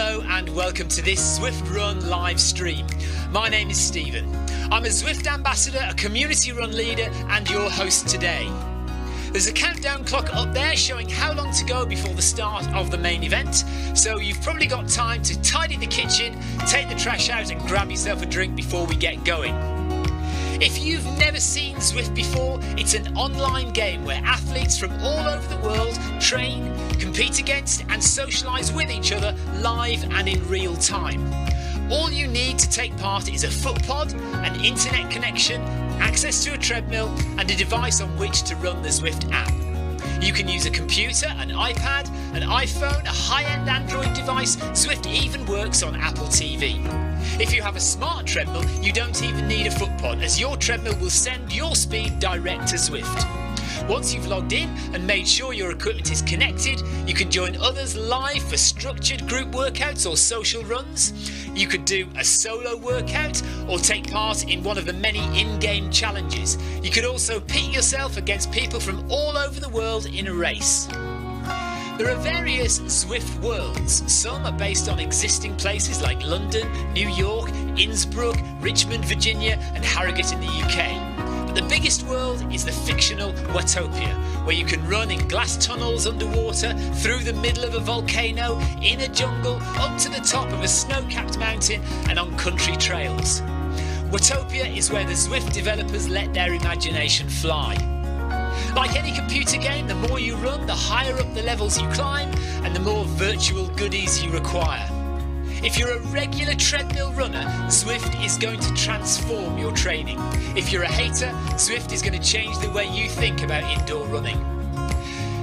Hello and welcome to this Zwift Run live stream. My name is Stephen. I'm a Zwift ambassador, a community run leader and your host today. There's a countdown clock up there showing how long to go before the start of the main event, so you've probably got time to tidy the kitchen, take the trash out and grab yourself a drink before we get going. If you've never seen Zwift before, it's an online game where athletes from all over the world train, compete against and socialise with each other live and in real time. All you need to take part is a foot pod, an internet connection, access to a treadmill and a device on which to run the Zwift app. You can use a computer, an iPad, an iPhone, a high-end Android device. Zwift even works on Apple TV. If you have a smart treadmill, you don't even need a foot pod, as your treadmill will send your speed direct to Zwift. Once you've logged in and made sure your equipment is connected, you can join others live for structured group workouts or social runs. You could do a solo workout or take part in one of the many in-game challenges. You could also pit yourself against people from all over the world in a race. There are various Zwift worlds. Some are based on existing places like London, New York, Innsbruck, Richmond, Virginia and Harrogate in the UK. But the biggest world is the fictional Watopia, where you can run in glass tunnels underwater, through the middle of a volcano, in a jungle, up to the top of a snow-capped mountain and on country trails. Watopia is where the Zwift developers let their imagination fly. Like any computer game, the more you run, the higher up the levels you climb and the more virtual goodies you require. If you're a regular treadmill runner, Zwift is going to transform your training. If you're a hater, Zwift is going to change the way you think about indoor running.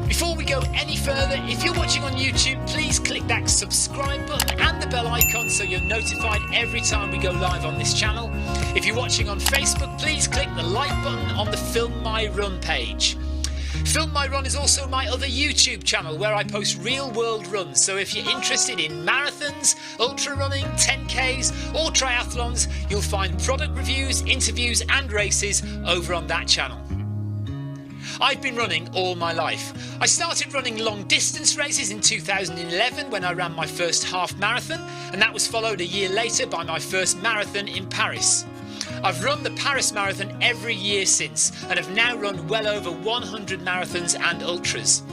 Before we go any further, if you're watching on YouTube, please click that subscribe button and the bell icon so you're notified every time we go live on this channel. If you're watching on Facebook, please click the like button on the Film My Run page. Film My Run is also my other YouTube channel where I post real world runs, so if you're interested in marathons, ultra running, 10Ks or triathlons, you'll find product reviews, interviews and races over on that channel. I've been running all my life. I started running long distance races in 2011 when I ran my first half marathon, and that was followed a year later by my first marathon in Paris. I've run the Paris Marathon every year since and have now run well over 100 marathons and ultras.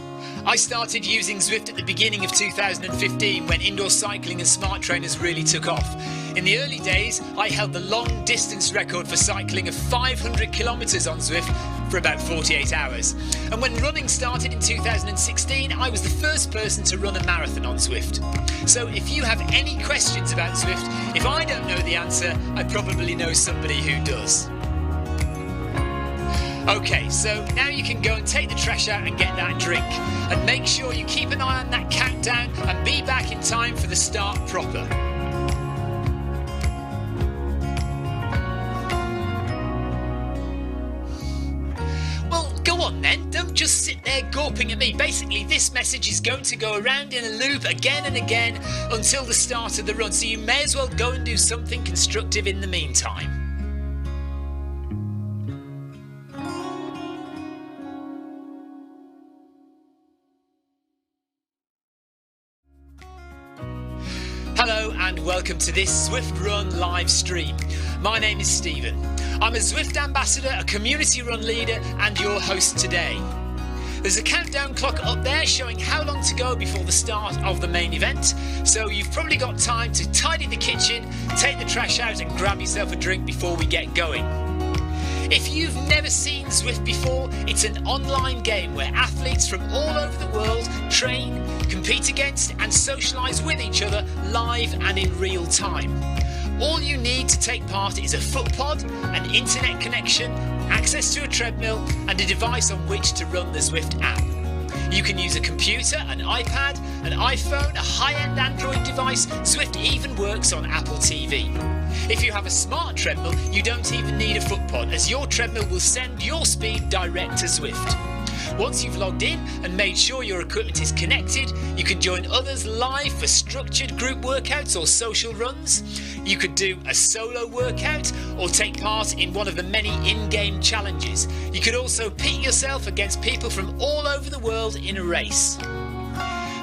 I started using Zwift at the beginning of 2015 when indoor cycling and smart trainers really took off. In the early days, I held the long distance record for cycling of 500 kilometres on Zwift for about 48 hours. And when running started in 2016, I was the first person to run a marathon on Zwift. So if you have any questions about Zwift, if I don't know the answer, I probably know somebody who does. Okay, so now you can go and take the trash out and get that drink. And make sure you keep an eye on that countdown and be back in time for the start proper. Go on then, don't just sit there gawping at me. Basically, this message is going to go around in a loop again and again until the start of the run, so you may as well go and do something constructive in the meantime. Hello and welcome to this Zwift Run live stream. My name is Stephen. I'm a Zwift ambassador, a community run leader and your host today. There's a countdown clock up there showing how long to go before the start of the main event, so you've probably got time to tidy the kitchen, take the trash out and grab yourself a drink before we get going. If you've never seen Zwift before, it's an online game where athletes from all over the world train, compete against and socialise with each other live and in real time. All you need to take part is a foot pod, an internet connection, access to a treadmill and a device on which to run the Zwift app. You can use a computer, an iPad, an iPhone, a high-end Android device. Zwift even works on Apple TV. If you have a smart treadmill, you don't even need a foot pod, as your treadmill will send your speed direct to Zwift. Once you've logged in and made sure your equipment is connected, you can join others live for structured group workouts or social runs. You could do a solo workout or take part in one of the many in-game challenges. You could also pit yourself against people from all over the world in a race.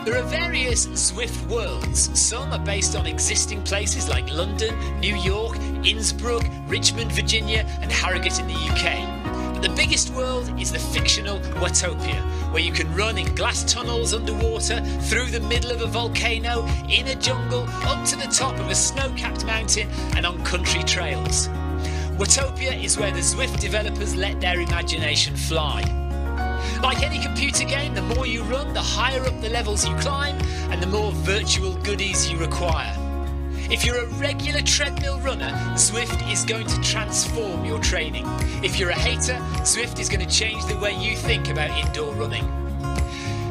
There are various Zwift worlds. Some are based on existing places like London, New York, Innsbruck, Richmond, Virginia and Harrogate in the UK. But the biggest world is the fictional Watopia, where you can run in glass tunnels underwater, through the middle of a volcano, in a jungle, up to the top of a snow-capped mountain and on country trails. Watopia is where the Zwift developers let their imagination fly. Like any computer game, the more you run, the higher up the levels you climb and the more virtual goodies you require. If you're a regular treadmill runner, Zwift is going to transform your training. If you're a hater, Zwift is going to change the way you think about indoor running.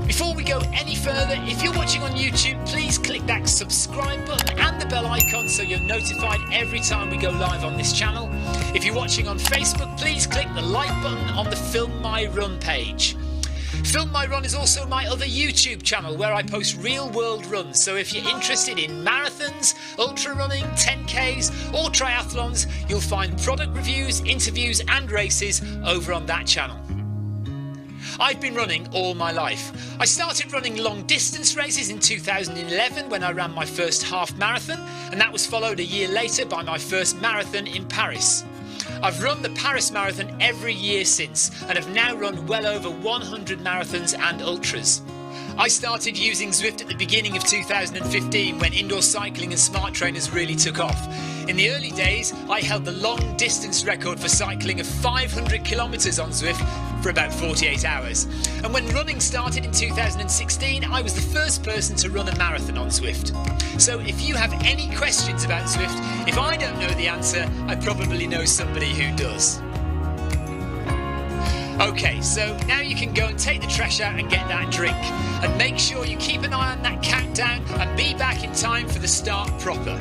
Before we go any further, if you're watching on YouTube, please click that subscribe button and the bell icon so you're notified every time we go live on this channel. If you're watching on Facebook, please click the like button on the Film My Run page. Film My Run is also my other YouTube channel where I post real world runs, so if you're interested in marathons, ultra running, 10Ks or triathlons, you'll find product reviews, interviews and races over on that channel. I've been running all my life. I started running long distance races in 2011 when I ran my first half marathon, and that was followed a year later by my first marathon in Paris. I've run the Paris Marathon every year since and have now run well over 100 marathons and ultras. I started using Zwift at the beginning of 2015 when indoor cycling and smart trainers really took off. In the early days, I held the long distance record for cycling of 500 kilometres on Zwift for about 48 hours. And when running started in 2016, I was the first person to run a marathon on Zwift. So if you have any questions about Zwift, if I don't know the answer, I probably know somebody who does. Okay, so now you can go and take the trash out and get that drink. And make sure you keep an eye on that countdown and be back in time for the start proper.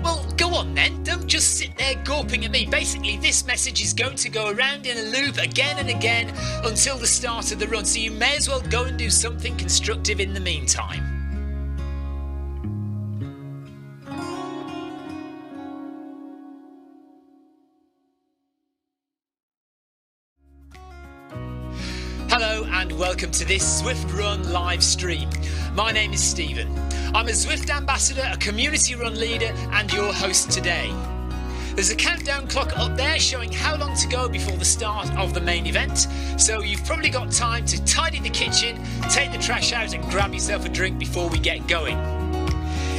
Well, go on then, don't just sit there gawping at me. Basically, this message is going to go around in a loop again and again until the start of the run, so you may as well go and do something constructive in the meantime. Hello and welcome to this Zwift Run live stream. My name is Stephen. I'm a Zwift ambassador, a community run leader and your host today. There's a countdown clock up there showing how long to go before the start of the main event, so you've probably got time to tidy the kitchen, take the trash out and grab yourself a drink before we get going.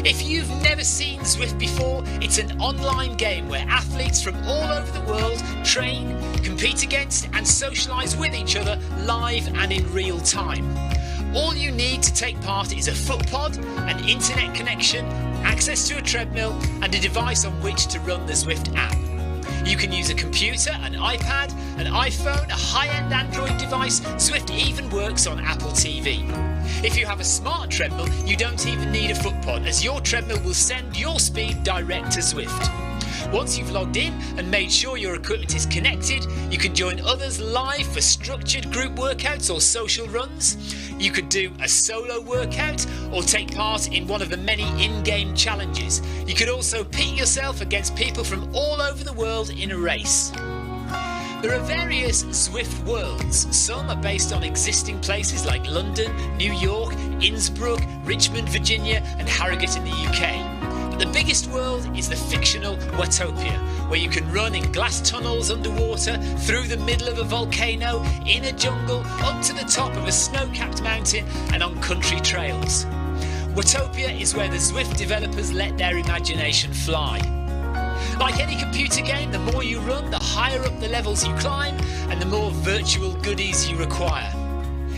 If you've never seen Zwift before, it's an online game where athletes from all over the world train, compete against and socialise with each other live and in real time. All you need to take part is a foot pod, an internet connection, access to a treadmill and a device on which to run the Zwift app. You can use a computer, an iPad, an iPhone, a high-end Android device. Zwift even works on Apple TV. If you have a smart treadmill, you don't even need a foot pod, as your treadmill will send your speed direct to Zwift. Once you've logged in and made sure your equipment is connected, you can join others live for structured group workouts or social runs. You could do a solo workout or take part in one of the many in-game challenges. You could also pit yourself against people from all over the world in a race. There are various Zwift worlds. Some are based on existing places like London, New York, Innsbruck, Richmond, Virginia and Harrogate in the UK. But the biggest world is the fictional Watopia, where you can run in glass tunnels underwater, through the middle of a volcano, in a jungle, up to the top of a snow-capped mountain and on country trails. Watopia is where the Zwift developers let their imagination fly. Like any computer game, the more you run, the higher up the levels you climb and the more virtual goodies you require.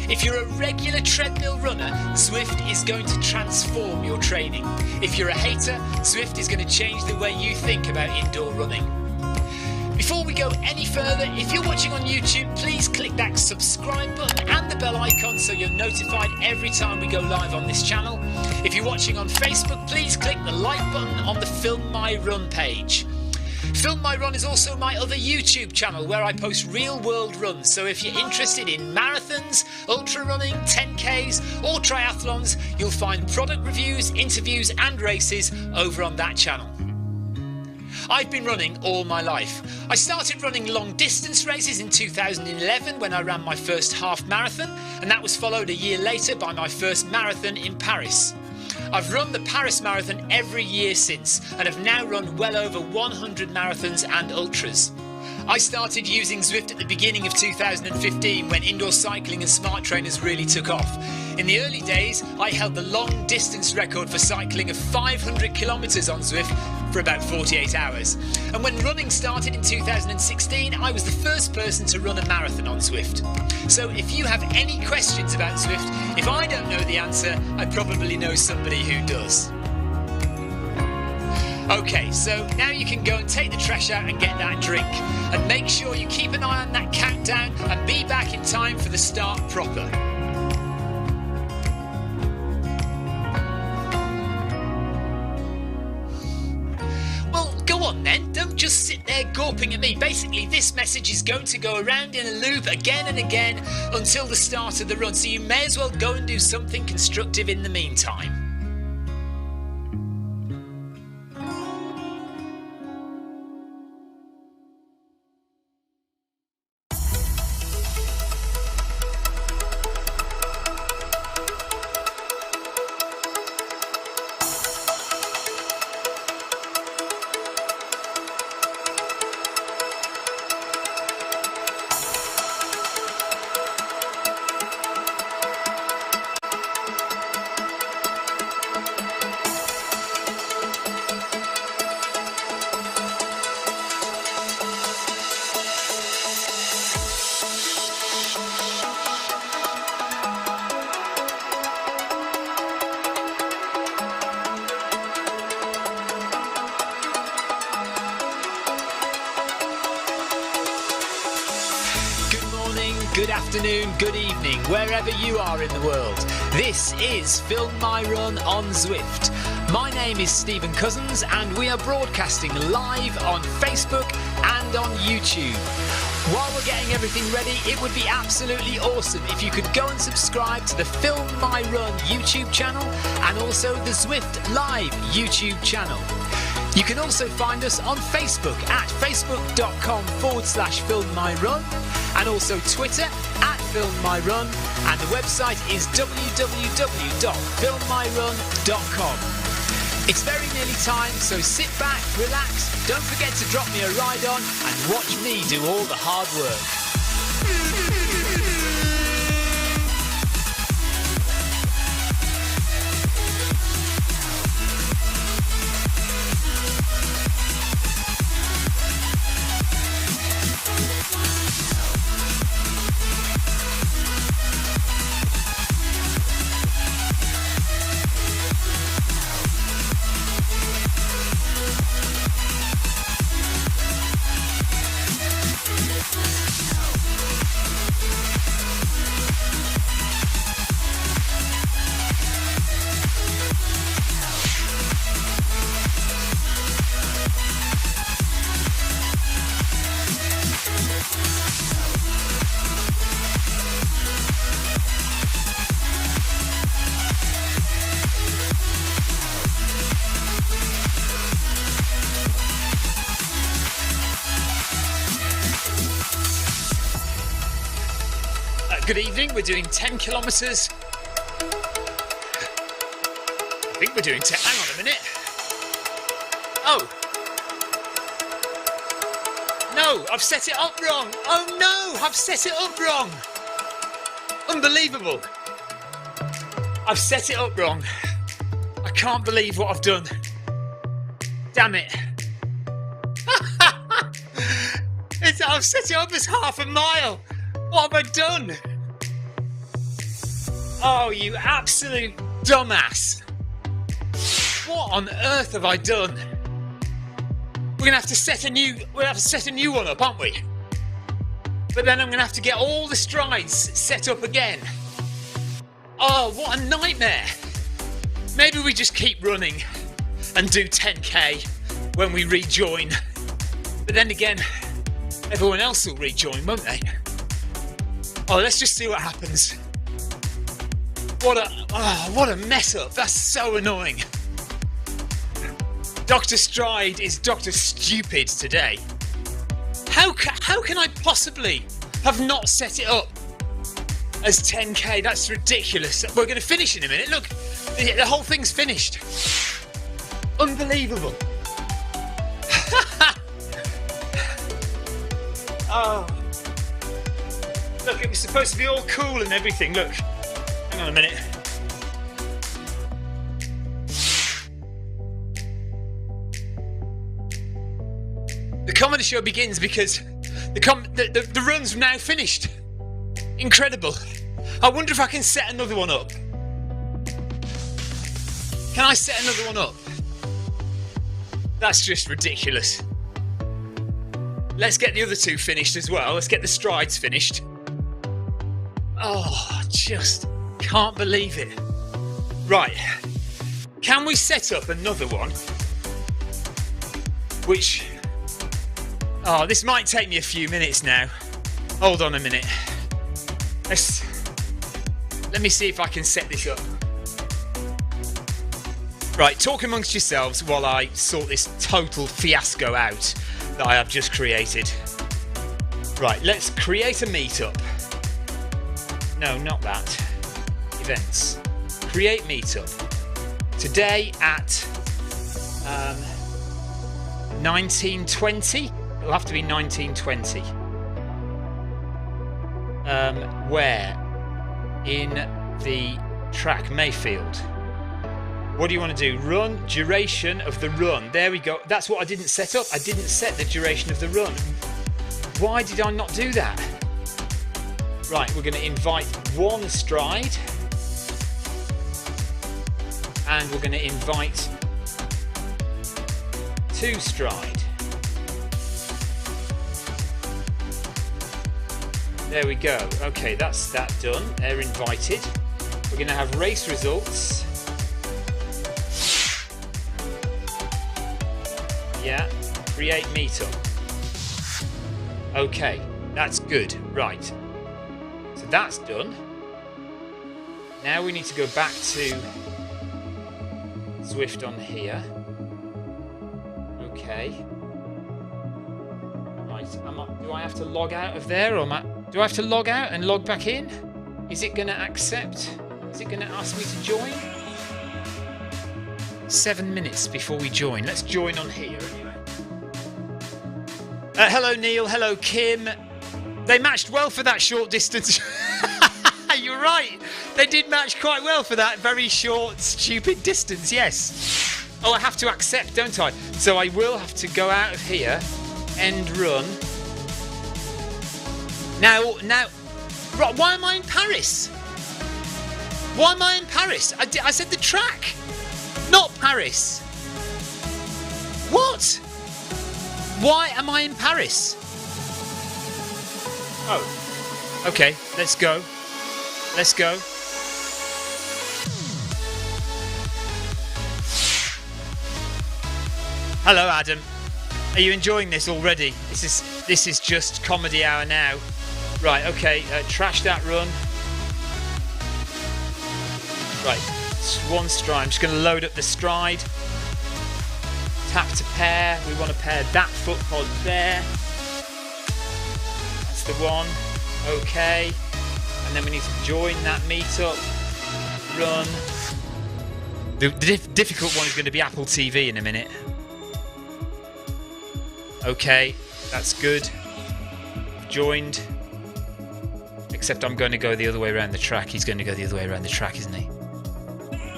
If you're a regular treadmill runner, Zwift is going to transform your training. If you're a hater, Zwift is going to change the way you think about indoor running. Before we go any further, if you're watching on YouTube, please click that subscribe button and the bell icon so you're notified every time we go live on this channel. If you're watching on Facebook, please click the like button on the Film My Run page. Film My Run is also my other YouTube channel where I post real world runs, so if you're interested in marathons, ultra running, 10Ks or triathlons, you'll find product reviews, interviews and races over on that channel. I've been running all my life. I started running long distance races in 2011 when I ran my first half marathon, and that was followed a year later by my first marathon in Paris. I've run the Paris Marathon every year since, and have now run well over 100 marathons and ultras. I started using Zwift at the beginning of 2015 when indoor cycling and smart trainers really took off. In the early days, I held the long distance record for cycling of 500 kilometres on Zwift for about 48 hours. And when running started in 2016, I was the first person to run a marathon on Zwift. So if you have any questions about Zwift, if I don't know the answer, I probably know somebody who does. Okay, so now you can go and take the trash out and get that drink. And make sure you keep an eye on that countdown and be back in time for the start proper. Well, go on then, don't just sit there gawping at me. Basically, this message is going to go around in a loop again and again until the start of the run, so you may as well go and do something constructive in the meantime. Good afternoon, good evening, wherever you are in the world. This is Film My Run on Zwift. My name is Stephen Cousins and we are broadcasting live on Facebook and on YouTube. While we're getting everything ready, it would be absolutely awesome if you could go and subscribe to the Film My Run YouTube channel and also the Zwift Live YouTube channel. You can also find us on Facebook at facebook.com/filmmyrun and also Twitter at filmmyrun, and the website is www.filmmyrun.com. It's very nearly time, so sit back, relax, don't forget to drop me a ride on and watch me do all the hard work. Good evening, we're doing 10 kilometres. I think we're doing 10, hang on a minute. Oh. No, I've set it up wrong. Oh no, I've set it up wrong. Unbelievable. I've set it up wrong. I can't believe what I've done. Damn it. I've set it up as half a mile. What have I done? Oh, you absolute dumbass. What on earth have I done? We're gonna have to set a new one up, aren't we? But then I'm gonna have to get all the strides set up again. Oh, what a nightmare. Maybe we just keep running and do 10k when we rejoin. But then again, everyone else will rejoin, won't they? Oh, let's just see what happens. What a mess up. That's so annoying. Dr. Stryd is Dr. Stupid today. How can I possibly have not set it up as 10k? That's ridiculous. We're going to finish in a minute. Look, the whole thing's finished. Unbelievable. Oh. Look, it was supposed to be all cool and everything. Look, hang on a minute. The comedy show begins because the run's now finished. Incredible. I wonder if I can set another one up. Can I set another one up? That's just ridiculous. Let's get the other two finished as well. Let's get the Strides finished. Oh, just can't believe it. Right. Can we set up another one? Which... Oh, this might take me a few minutes now. Hold on a minute. Let me see if I can set this up. Right, talk amongst yourselves while I sort this total fiasco out that I have just created. Right, let's create a meetup. No, not that. Events. Create meetup. Today at 1920. It'll have to be 1920. Where? In the track, Mayfield. What do you want to do? Run, duration of the run. There we go. That's what I didn't set up. I didn't set the duration of the run. Why did I not do that? Right, we're going to invite one Stryd. And we're going to invite two Stryd. There we go. Okay, that's that done. They're invited. We're going to have race results. Yeah, create meetup. Okay, that's good. Right. So that's done. Now we need to go back to Zwift on here. Okay. Right. Do I have to log out of there, or do I have to log out and log back in? Is it going to accept? Is it going to ask me to join? 7 minutes before we join. Let's join on here anyway. Hello Neil, hello Kim. They matched well for that short distance. You're right. They did match quite well for that very short, stupid distance, yes. Oh, I have to accept, don't I? So I will have to go out of here, end run. Now, why am I in Paris? Why am I in Paris? I said the track. Not Paris. What? Why am I in Paris? Oh. Okay, let's go. Let's go. Hello, Adam. Are you enjoying this already? This is just comedy hour now. Right, okay, trash that run. Right. One Stryd. I'm just going to load up the Stryd. Tap to pair. We want to pair that foot pod there. That's the one. Okay. And then we need to join that meetup. Run. The difficult one is going to be Apple TV in a minute. Okay. That's good. Joined. Except I'm going to go the other way around the track. He's going to go the other way around the track, isn't he?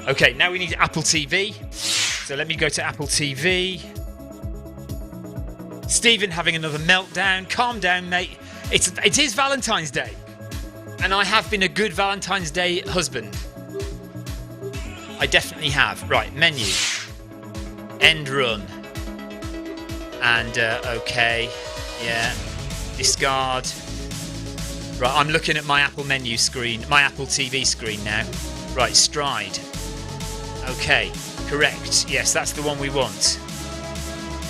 Okay, now we need Apple TV. So let me go to Apple TV. Stephen having another meltdown. Calm down, mate. It is Valentine's Day. And I have been a good Valentine's Day husband. I definitely have. Right, menu. End run. And, okay. Yeah. Discard. Right, I'm looking at my Apple menu screen. My Apple TV screen now. Right, Stryd. Okay, correct. Yes, that's the one we want.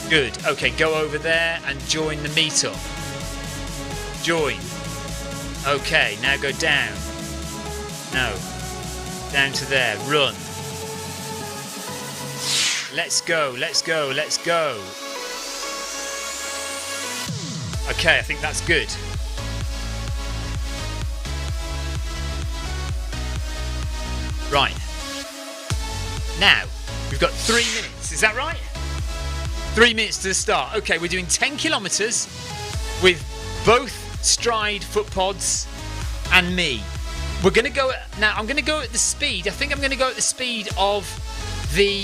Good. Okay, go over there and join the meetup. Join. Okay, now go down. No. Down to there. Run. let's go, let's go, let's go. Okay, I think that's good. Right. Now, we've got 3 minutes, is that right? 3 minutes to the start. Okay, we're doing 10 kilometres with both Stryd foot pods and me. We're going to go now. I'm going to go at the speed. I think I'm going to go at the speed of the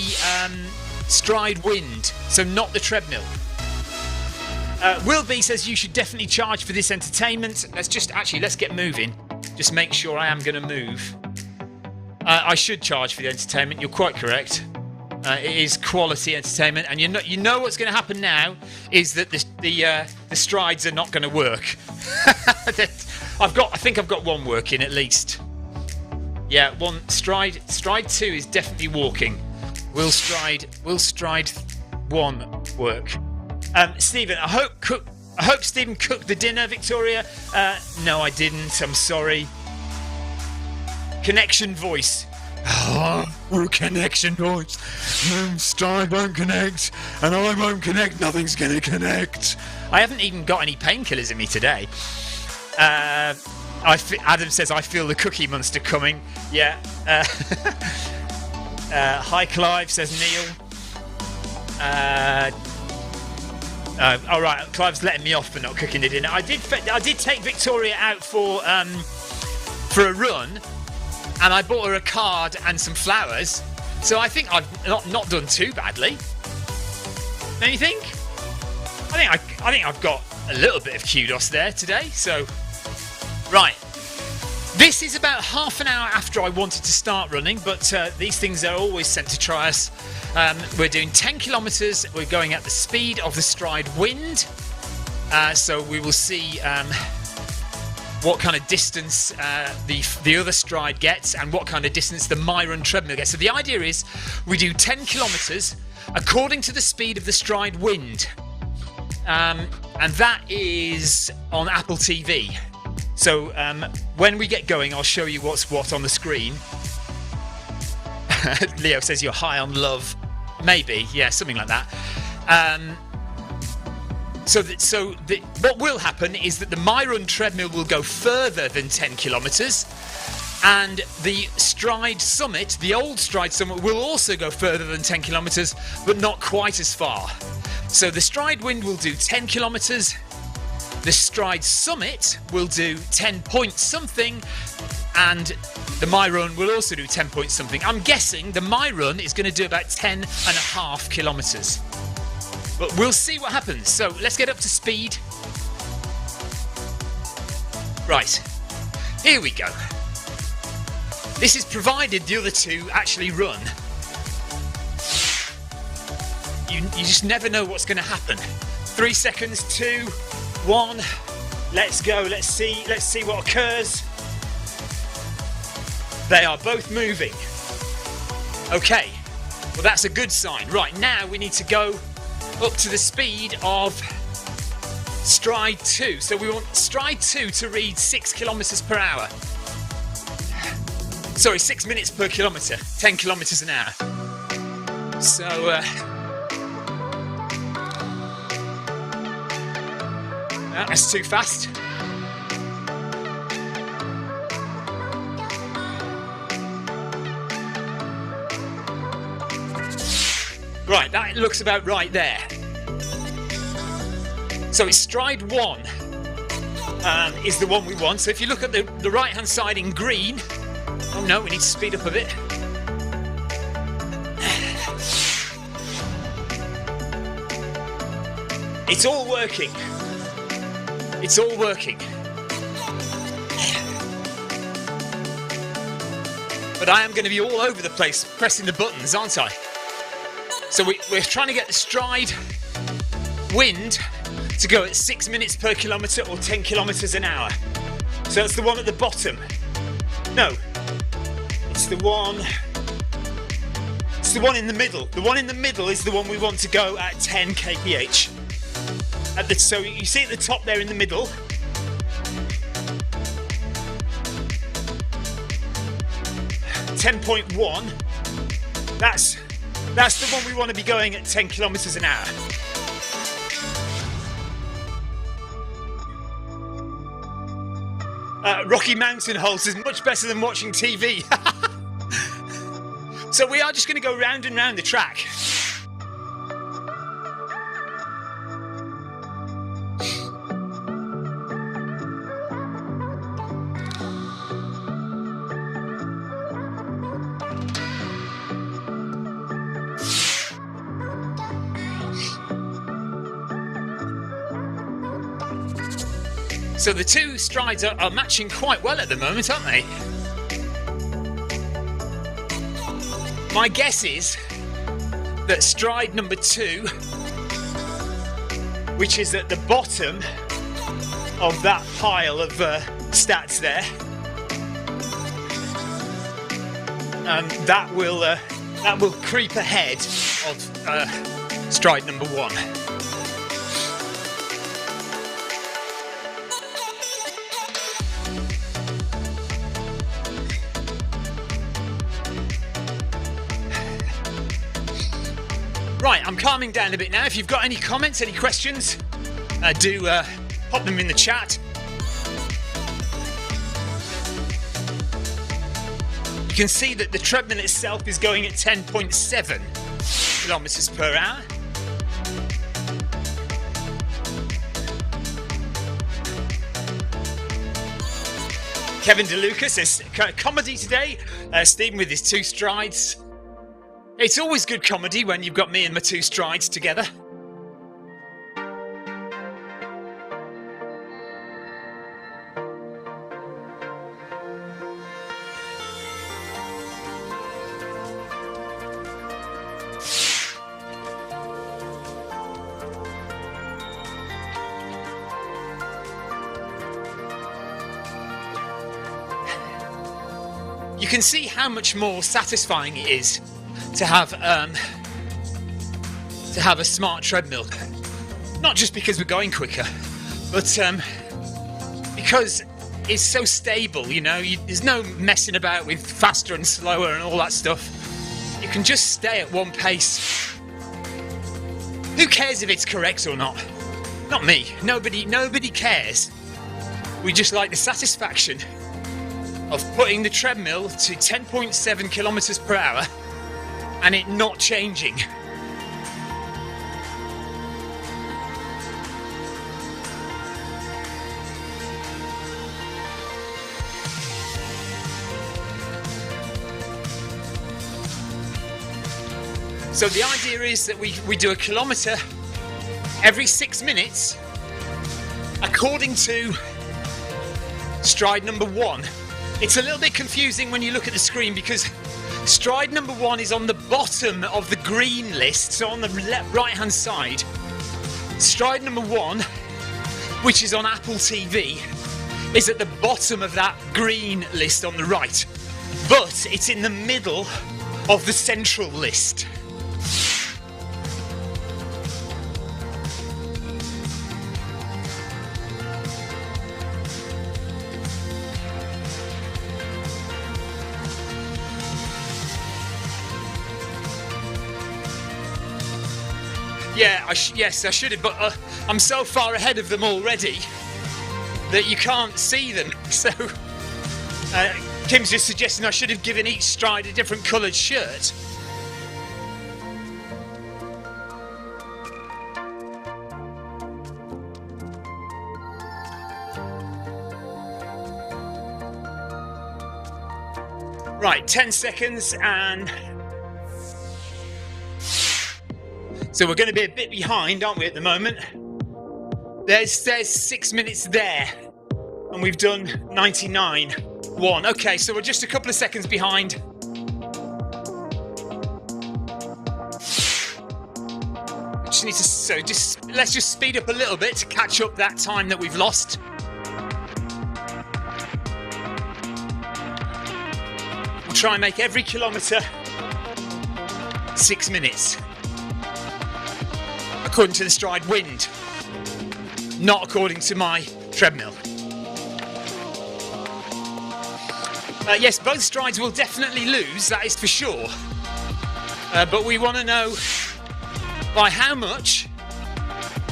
Stryd wind, so not the treadmill. Will B says you should definitely charge for this entertainment. Let's get moving. Just make sure I am going to move. I should charge for the entertainment. You're quite correct. It is quality entertainment, and you know what's going to happen now is that the Strides are not going to work. I think I've got one working at least. Yeah, one Stryd 2 is definitely walking. Will Stryd 1 work? Stephen, I hope Stephen cooked the dinner. Victoria, no, I didn't. I'm sorry. Connection voice. Oh, connection voice. Stryd won't connect, and I won't connect. Nothing's gonna connect. I haven't even got any painkillers in me today. Adam says I feel the cookie monster coming. Yeah. Hi Clive, says Neil. All right, Clive's letting me off for not cooking the dinner. I did take Victoria out for a run, and I bought her a card and some flowers. So I think I've not done too badly. Don't you think? I think I've got a little bit of kudos there today. So, right. This is about half an hour after I wanted to start running, but these things are always sent to try us. We're doing 10 kilometres. We're going at the speed of the Stryd wind. So we will see what kind of distance the other Stryd gets and what kind of distance the Myron treadmill gets. So the idea is we do 10 kilometres according to the speed of the Stryd wind. And that is on Apple TV. So when we get going, I'll show you what's what on the screen. Leo says you're high on love. Maybe, yeah, something like that. What will happen is that the Myron treadmill will go further than 10 kilometres, and the Stryd summit, the old Stryd summit, will also go further than 10 kilometres, but not quite as far. So the Stryd wind will do 10 kilometres. The Stryd summit will do 10 point something, and the Myron will also do 10 point something. I'm guessing the Myron is going to do about 10.5 kilometres. But we'll see what happens. So let's get up to speed. Right, here we go. This is provided the other two actually run. You just never know what's going to happen. 3 seconds, 2, 1. Let's go. Let's see what occurs. They are both moving. Okay. Well, that's a good sign. Right, now we need to go up to the speed of Stryd 2. So we want Stryd 2 to read 6 kilometres per hour. Sorry, 6 minutes per kilometre. 10 kilometres an hour. So, that's too fast. Right, that looks about right there. So it's Stryd 1 is the one we want. So if you look at the right-hand side in green... Oh no, we need to speed up a bit. It's all working. It's all working. But I am going to be all over the place pressing the buttons, aren't I? So we're trying to get the Stryd wind to go at 6 minutes per kilometre or 10 kilometres an hour. So that's the one at the bottom. No, it's the one in the middle. The one in the middle is the one we want to go at 10 kph. So you see at the top there in the middle. .1. That's That's the one we want to be going at 10 kilometers an hour. Rocky Mountain Holes is much better than watching TV. So we are just going to go round and round the track. So the two strides are matching quite well at the moment, aren't they? My guess is that stride number 2, which is at the bottom of that pile of stats there, that will creep ahead of stride number 1. Right, I'm calming down a bit now. If you've got any comments, any questions, do pop them in the chat. You can see that the treadmill itself is going at 10.7 kilometers per hour. Kevin DeLuca says, comedy today, Stephen with his 2 strides. It's always good comedy when you've got me and my 2 strides together. You can see how much more satisfying it is to have a smart treadmill. Not just because we're going quicker, but because it's so stable, you know, there's no messing about with faster and slower and all that stuff. You can just stay at one pace. Who cares if it's correct or not? Not me. Nobody cares. We just like the satisfaction of putting the treadmill to 10.7 kilometers per hour and it not changing. So the idea is that we do a kilometre every 6 minutes according to stride number 1. It's a little bit confusing when you look at the screen because stride number 1 is on the bottom of the green list, so on the right hand side. Stride number 1, which is on Apple TV, is at the bottom of that green list on the right, but it's in the middle of the central list. Yeah, yes, I should have, but I'm so far ahead of them already that you can't see them. So Kim's just suggesting I should have given each stride a different coloured shirt. Right, 10 seconds and... So we're going to be a bit behind, aren't we, at the moment? There's 6 minutes there, and we've done 99.1. Okay, so we're just a couple of seconds behind. Just need to let's just speed up a little bit to catch up that time that we've lost. We'll try and make every kilometre 6 minutes. According to the Stryd wind, not according to my treadmill. Yes, both strides will definitely lose, that is for sure. but we want to know by how much,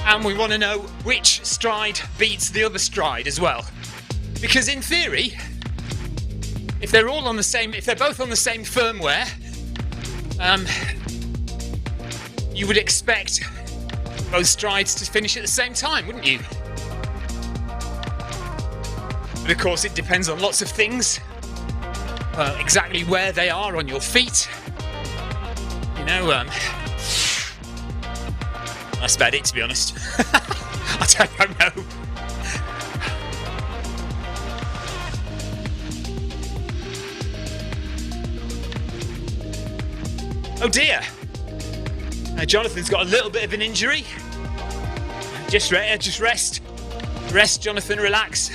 and we want to know which stride beats the other stride as well. Because in theory, if they're both on the same firmware, you would expect both strides to finish at the same time, wouldn't you? But of course, it depends on lots of things. Exactly where they are on your feet. You know, that's about it, to be honest. I don't know. Oh dear. Jonathan's got a little bit of an injury. Just rest. Rest, Jonathan, relax.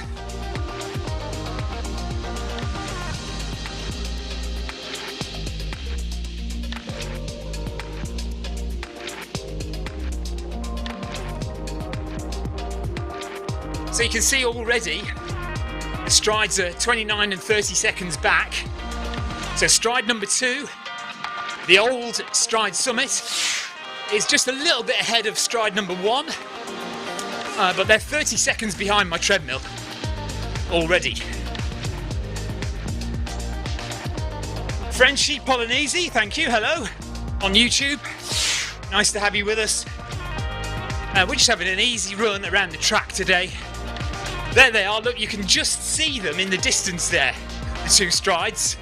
So you can see already the strides are 29 and 30 seconds back. So stride number 2, the old Stryd Summit, is just a little bit ahead of stride number 1, but they're 30 seconds behind my treadmill already. Frenchy Polynesi, thank you, hello, on YouTube. Nice to have you with us. We're just having an easy run around the track today. There they are, look, you can just see them in the distance there, the 2 strides.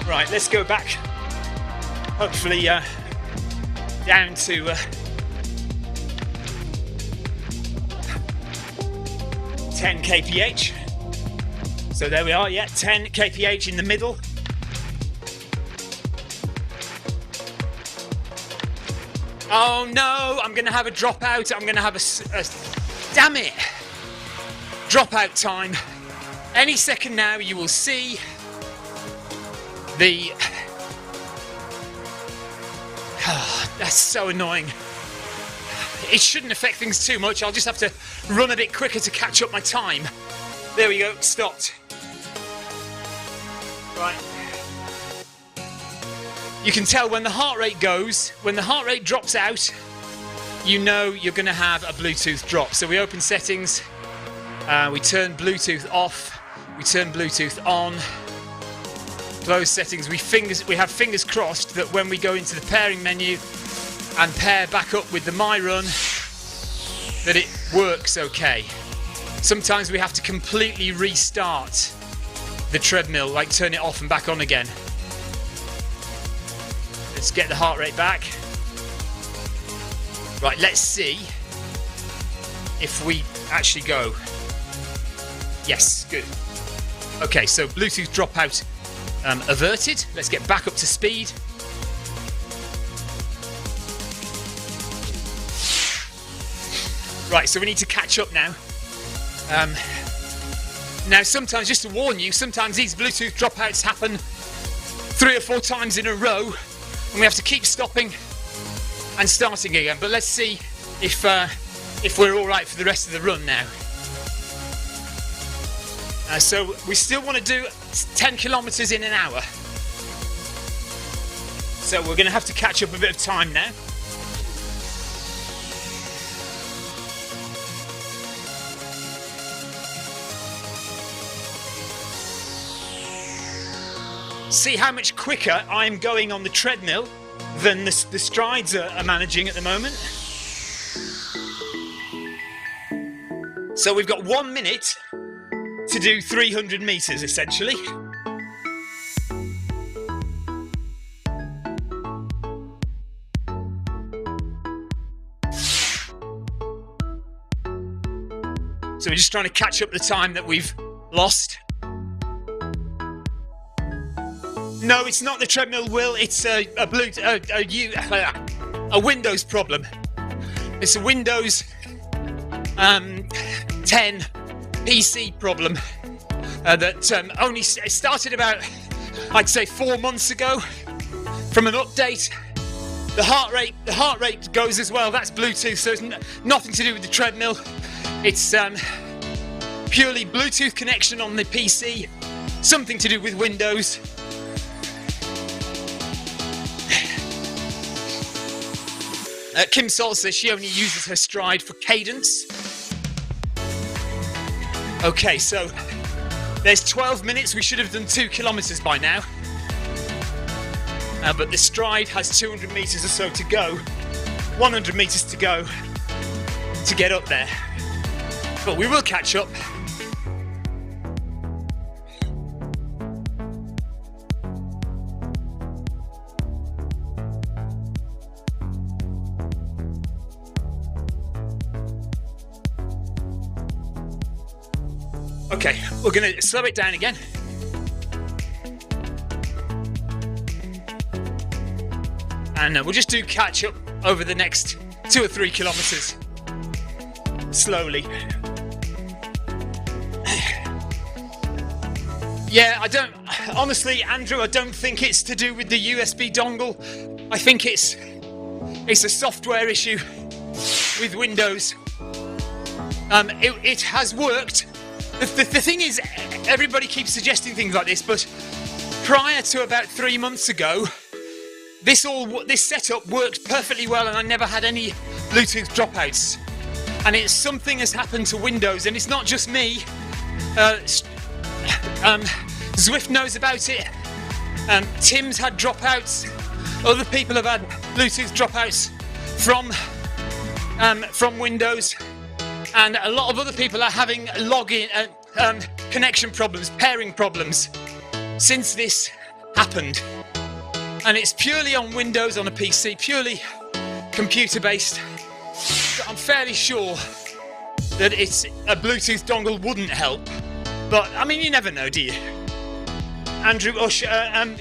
Right, let's go back, hopefully down to 10 kph. So there we are, yeah, 10 kph in the middle. Oh no, I'm going to have a dropout. I'm going to have a damn it, dropout time. Any second now you will see the... that's so annoying. It shouldn't affect things too much. I'll just have to run a bit quicker to catch up my time. There we go, stopped. Right. You can tell when the heart rate goes, when the heart rate drops out, you know you're going to have a Bluetooth drop. So we open settings, we turn Bluetooth off, we turn Bluetooth on, close settings. We have fingers crossed that when we go into the pairing menu and pair back up with the My Run, that it works okay. Sometimes we have to completely restart the treadmill, like turn it off and back on again. Let's get the heart rate back. Right, let's see if we actually go. Yes, good. Okay, so Bluetooth dropout averted. Let's get back up to speed. Right, so we need to catch up now. Now sometimes, just to warn you, sometimes these Bluetooth dropouts happen 3 or 4 times in a row and we have to keep stopping and starting again. But let's see if we're all right for the rest of the run now. So we still want to do 10 kilometers in an hour. So we're going to have to catch up a bit of time now. See how much quicker I'm going on the treadmill than the strides are managing at the moment. So we've got 1 minute to do 300 meters essentially. So we're just trying to catch up the time that we've lost. No, it's not the treadmill, Will. It's a Windows problem. It's a Windows 10 PC problem that only started about, I'd say, 4 months ago from an update. The heart rate goes as well. That's Bluetooth, so it's nothing to do with the treadmill. It's purely Bluetooth connection on the PC, something to do with Windows. Kim Sol says she only uses her Stryd for cadence. Okay, so there's 12 minutes. We should have done 2 kilometers by now. But the Stryd has 200 meters or so to go, 100 meters to go to get up there. But we will catch up. Okay, we're going to slow it down again. And we'll just do catch up over the next 2 or 3 kilometers. Slowly. Yeah, honestly, Andrew, I don't think it's to do with the USB dongle. I think it's a software issue with Windows. It has worked. The thing is, everybody keeps suggesting things like this, but prior to about 3 months ago, this setup worked perfectly well, and I never had any Bluetooth dropouts. And something has happened to Windows, and it's not just me. Zwift knows about it. Tim's had dropouts. Other people have had Bluetooth dropouts from Windows. And a lot of other people are having login, connection problems, pairing problems since this happened. And it's purely on Windows on a PC, purely computer-based. I'm fairly sure that a Bluetooth dongle wouldn't help. But, I mean, you never know, do you? Andrew Ush,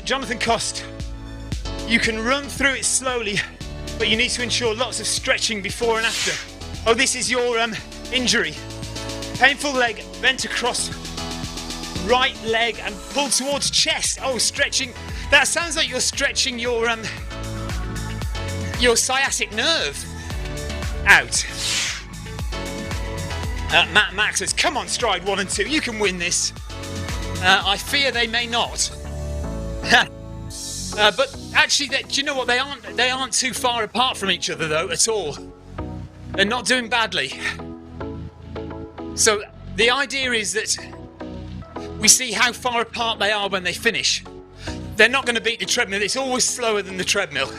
Jonathan Cost, you can run through it slowly, but you need to ensure lots of stretching before and after. Oh, this is your injury. Painful leg bent across right leg and pull towards chest. Oh, stretching. That sounds like you're stretching your sciatic nerve out. Max says, come on, Stryd 1 and 2, you can win this. I fear they may not. But actually, do you know what? They aren't too far apart from each other, though, at all. They're not doing badly. So the idea is that we see how far apart they are when they finish. They're not going to beat the treadmill. It's always slower than the treadmill.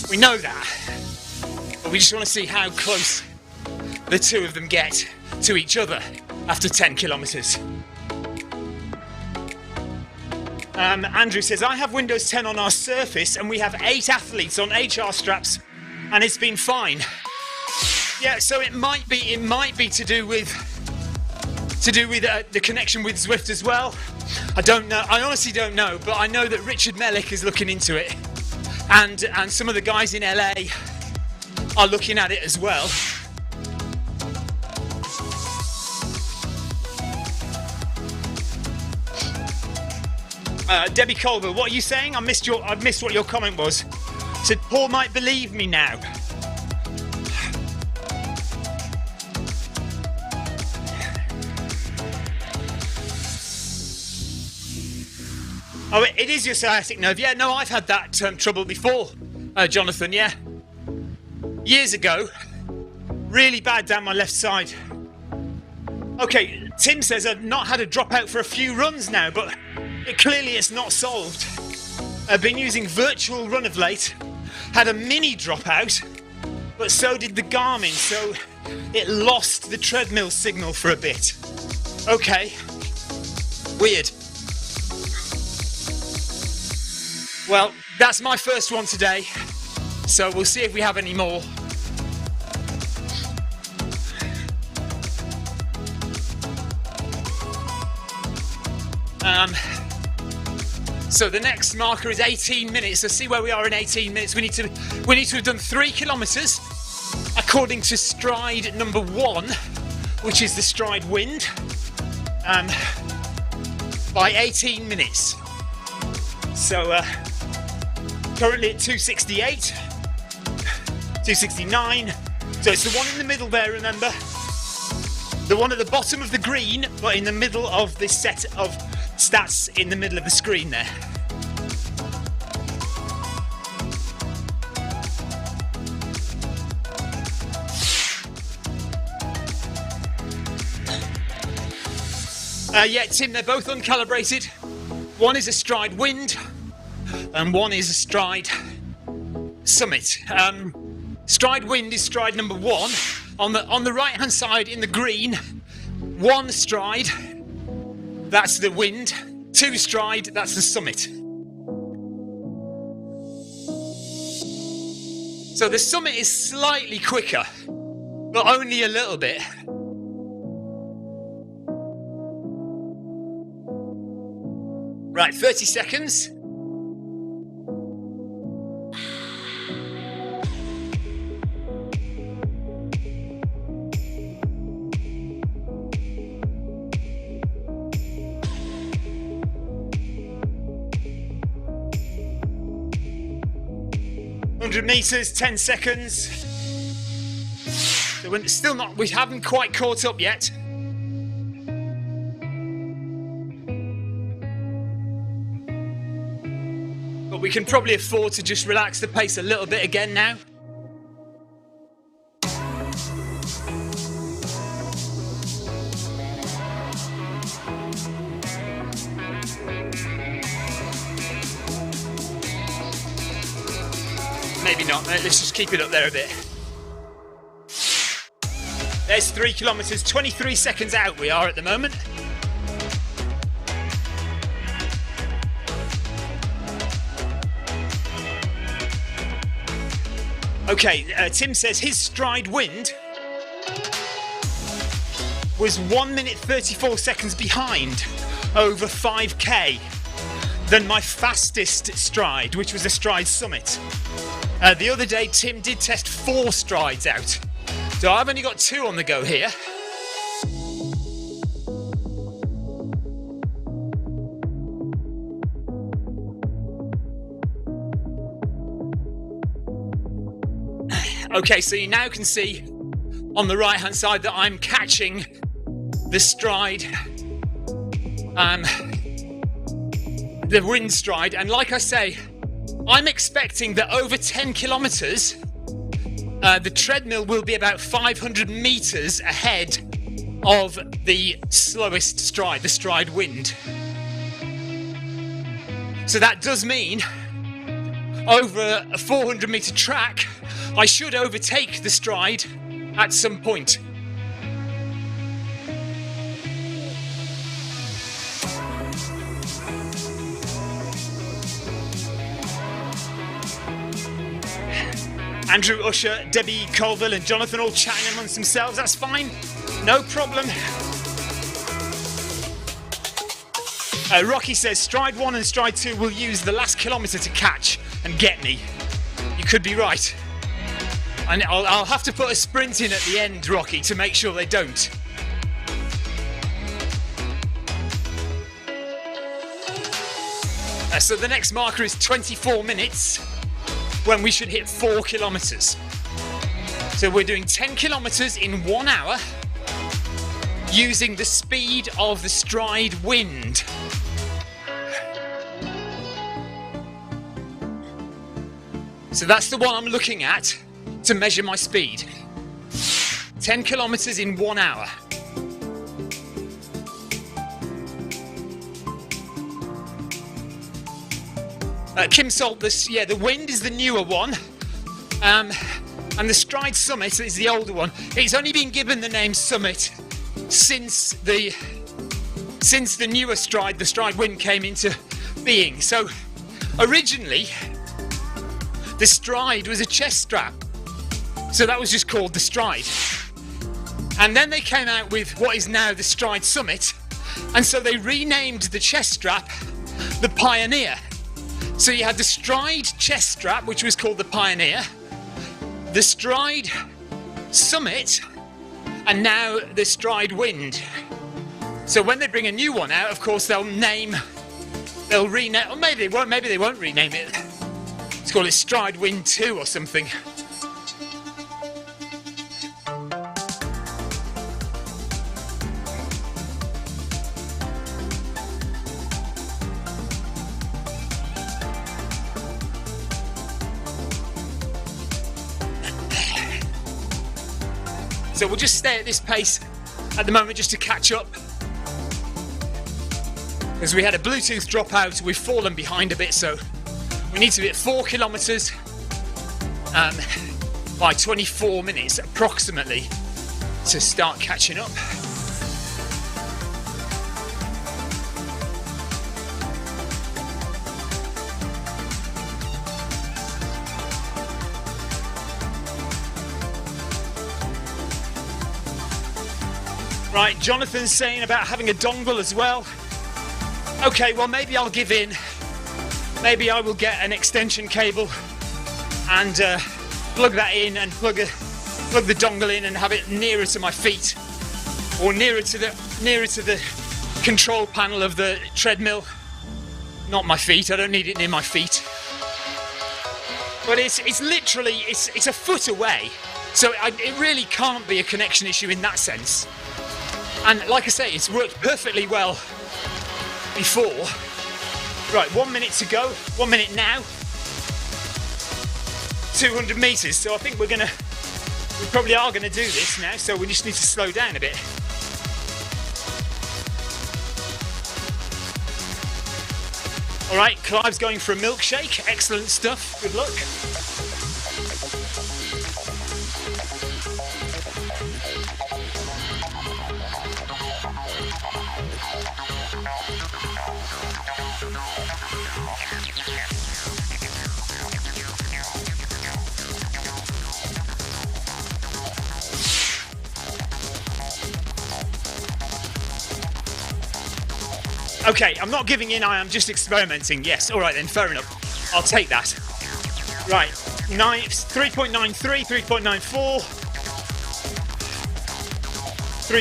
We know that. But we just want to see how close the two of them get to each other after 10 kilometers. Andrew says, I have Windows 10 on our Surface and we have 8 athletes on HR straps and it's been fine. Yeah, so it might be to do with the connection with Zwift as well. I don't know. I honestly don't know, but I know that Richard Mellick is looking into it, and some of the guys in LA are looking at it as well. Debbie Colville, what are you saying? I missed what your comment was. Said Paul might believe me now. Oh, it is your sciatic nerve. Yeah, no, I've had that trouble before, Jonathan, yeah. Years ago, really bad down my left side. Okay, Tim says I've not had a dropout for a few runs now, but clearly it's not solved. I've been using virtual run of late, had a mini dropout, but so did the Garmin, so it lost the treadmill signal for a bit. Okay, weird. Well, that's my first one today, so we'll see if we have any more. So the next marker is 18 minutes. So see where we are in 18 minutes. We need to have done 3 kilometers according to Stryd number 1, which is the Stryd Wind, by 18 minutes. So currently at 2:68. 269. So it's the one in the middle there, remember? The one at the bottom of the green, but in the middle of this set of stats in the middle of the screen there. Yeah, Tim, they're both uncalibrated. One is a Stryd Wind, and one is a Stryd Summit. Stryd Wind is stride number 1. On the right hand side in the green, 1 Stryd, that's the Wind. 2 Stryd, that's the Summit. So the Summit is slightly quicker, but only a little bit. Right, 30 seconds. Meters, 10 seconds. So we're still not, we haven't quite caught up yet. But we can probably afford to just relax the pace a little bit again now. Maybe not, let's just keep it up there a bit. There's 3 kilometers, 23 seconds out we are at the moment. Okay, Tim says his Stryd Wind was 1 minute 34 seconds behind over 5k than my fastest Stryd, which was a Stryd Summit. The other day, Tim did test 4 Stryds out. So I've only got 2 on the go here. Okay, so you now can see on the right hand side that I'm catching the Stryd, the Wind Stryd, and like I say, I'm expecting that over 10 kilometers, the treadmill will be about 500 meters ahead of the slowest Stryd, the Stryd Wind. So that does mean over a 400 meter track, I should overtake the Stryd at some point. Andrew Usher, Debbie Colville and Jonathan all chatting amongst themselves, that's fine, no problem. Rocky says Stryd 1 and Stryd 2 will use the last kilometre to catch and get me. You could be right. And I'll have to put a sprint in at the end, Rocky, to make sure they don't. So the next marker is 24 minutes when we should hit 4 kilometres. So we're doing 10 kilometres in 1 hour using the speed of the Stryd Wind. So that's the one I'm looking at to measure my speed. 10 kilometres in 1 hour. Kim Salt, the Wind is the newer one, and the Stryd Summit is the older one. It's only been given the name Summit since the newer Stryd, the Stryd Wind, came into being. So originally, the Stryd was a chest strap, so that was just called the Stryd. And then they came out with what is now the Stryd Summit, and so they renamed the chest strap the Pioneer. So you had the Stryd chest strap, which was called the Pioneer, the Stryd Summit, and now the Stryd Wind. So when they bring a new one out, of course they'll rename, or maybe they won't rename it. Let's call it Stryd Wind 2 or something. So we'll just stay at this pace at the moment just to catch up. Because we had a Bluetooth dropout, we've fallen behind a bit, so we need to be at 4 kilometres by 24 minutes approximately to start catching up. Right, Jonathan's saying about having a dongle as well. Okay, well maybe I'll give in. Maybe I will get an extension cable and plug that in and plug the dongle in and have it nearer to my feet, or nearer to the control panel of the treadmill. Not my feet. I don't need it near my feet. But it's literally it's a foot away, so it really can't be a connection issue in that sense. And like I say, it's worked perfectly well before. Right, 1 minute to go. 1 minute now. 200 meters. So I think we probably are gonna do this now. So we just need to slow down a bit. All right, Clive's going for a milkshake. Excellent stuff. Good luck. Okay, I'm not giving in, I am just experimenting. Yes, all right then, fair enough. I'll take that. Right, 3.93, 3.94,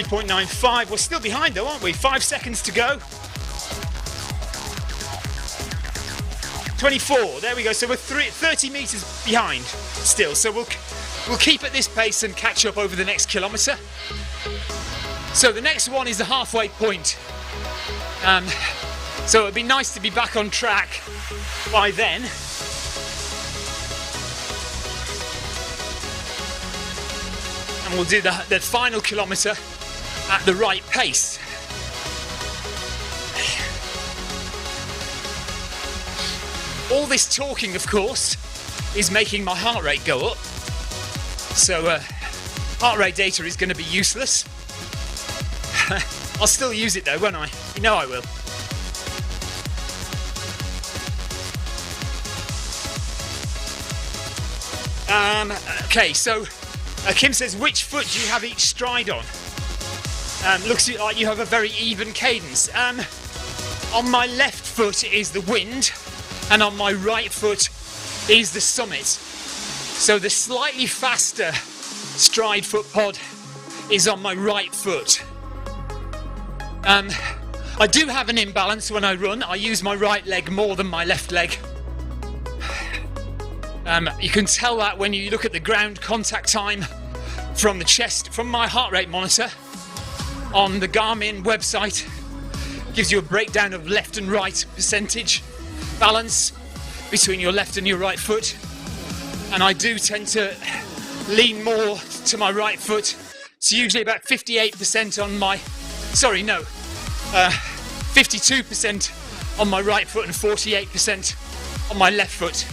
3.95. We're still behind though, aren't we? 5 seconds to go. 24, there we go. So we're 30 meters behind still. So we'll keep at this pace and catch up over the next kilometre. So the next one is the halfway point. So it'd be nice to be back on track by then. And we'll do the final kilometre at the right pace. All this talking, of course, is making my heart rate go up. So heart rate data is going to be useless. I'll still use it though, won't I? You know I will. Okay, so Kim says, which foot do you have each stride on? Looks like you have a very even cadence. On my left foot is the wind, and on my right foot is the summit. So the slightly faster stride foot pod is on my right foot. I do have an imbalance when I run. I use my right leg more than my left leg. You can tell that when you look at the ground contact time from the chest, from my heart rate monitor on the Garmin website. Gives you a breakdown of left and right percentage balance between your left and your right foot. And I do tend to lean more to my right foot. It's usually about 58% on my, 52% on my right foot and 48% on my left foot.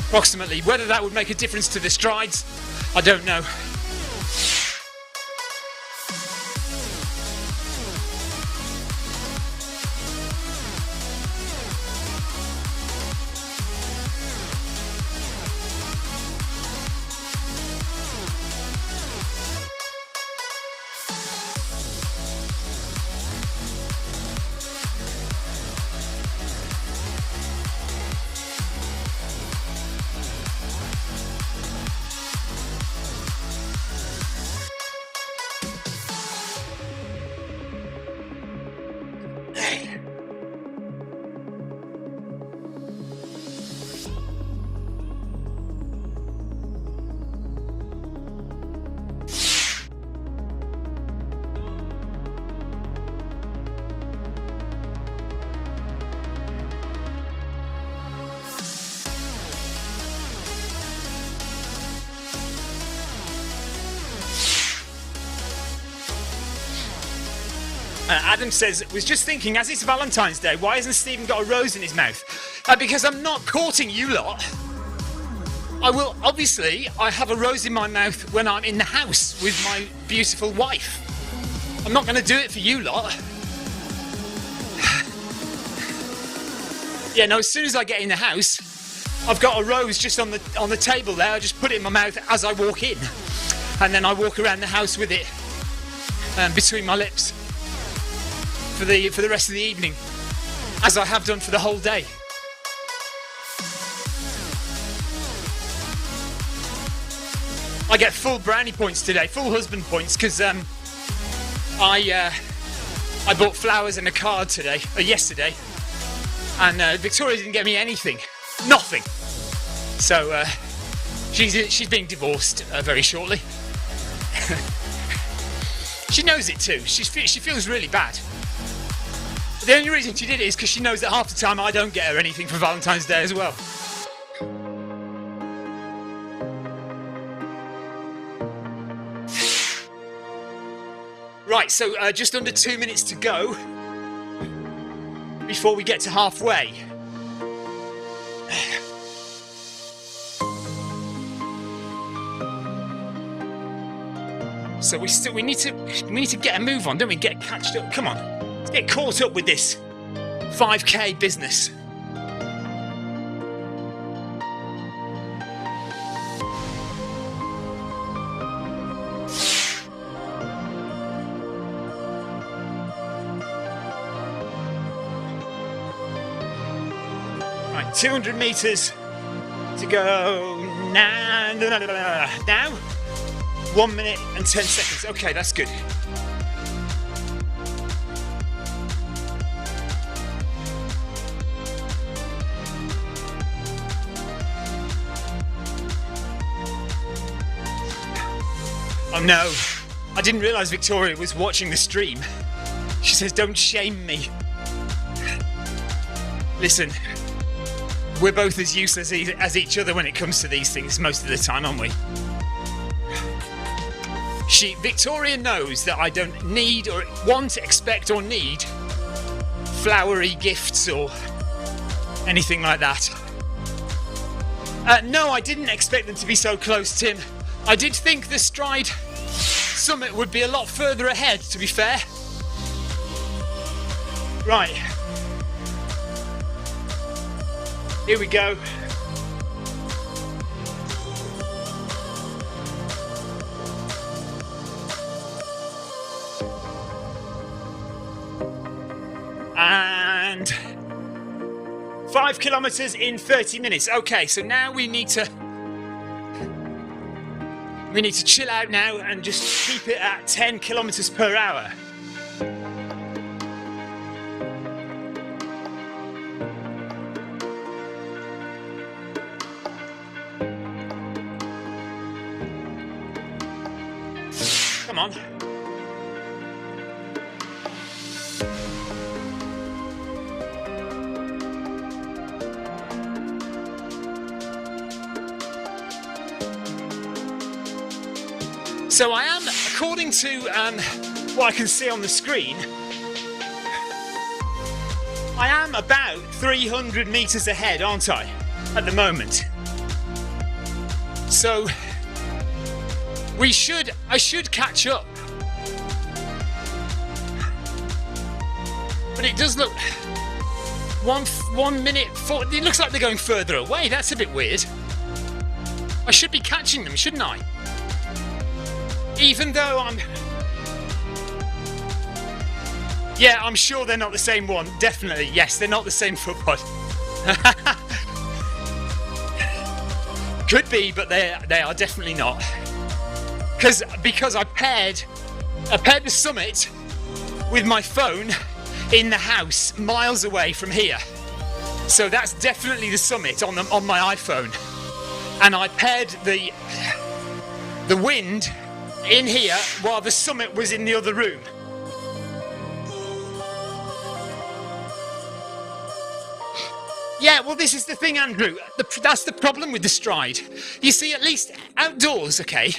Approximately. Whether that would make a difference to the strides, I don't know. Adam says, was just thinking, as it's Valentine's Day, why hasn't Stephen got a rose in his mouth? Because I'm not courting you lot. I have a rose in my mouth when I'm in the house with my beautiful wife. I'm not going to do it for you lot. Yeah, no, as soon as I get in the house, I've got a rose just on the table there. I just put it in my mouth as I walk in. And then I walk around the house with it between my lips for the rest of the evening, as I have done for the whole day. I get full brownie points today, full husband points, because I bought flowers and a card yesterday, and Victoria didn't get me anything, nothing. So she's being divorced very shortly. She knows it too. She feels really bad. But the only reason she did it is because she knows that half the time I don't get her anything for Valentine's Day as well. Right, so just under 2 minutes to go before we get to halfway. So we need to get a move on, don't we? Get catched up. Come on, let's get caught up with this 5k business. Right, 200 meters to go now. 1 minute and 10 seconds. Okay, that's good. Oh no, I didn't realise Victoria was watching the stream. She says, don't shame me. Listen, we're both as useless as each other when it comes to these things most of the time, aren't we? Victoria knows that I don't need or want, expect or need flowery gifts or anything like that. No, I didn't expect them to be so close, Tim. I did think the Stryd summit would be a lot further ahead, to be fair. Right. Here we go. And 5 kilometers in 30 minutes. Okay, so now we need to chill out now and just keep it at 10 kilometers per hour. Come on. So I am, according to what I can see on the screen, I am about 300 meters ahead, aren't I, at the moment? So I should catch up. But it does look 1 minute, it looks like they're going further away. That's a bit weird. I should be catching them, shouldn't I? Even though I'm sure they're not the same one. Definitely, yes, they're not the same foot pod. Could be, but they are definitely not. Because I paired the summit with my phone in the house miles away from here. So that's definitely the summit on my iPhone. And I paired the wind in here while the summit was in the other room. Yeah, well, this is the thing, Andrew. That's the problem with the Stryd. You see, at least outdoors, okay,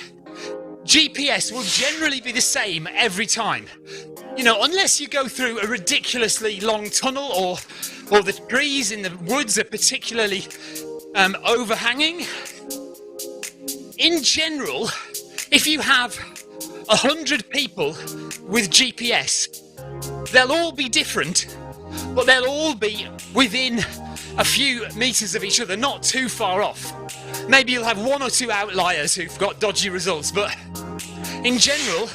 GPS will generally be the same every time. You know, unless you go through a ridiculously long tunnel or the trees in the woods are particularly overhanging. In general, if you have 100 people with GPS, they'll all be different, but they'll all be within a few meters of each other, not too far off. Maybe you'll have one or two outliers who've got dodgy results, but in general,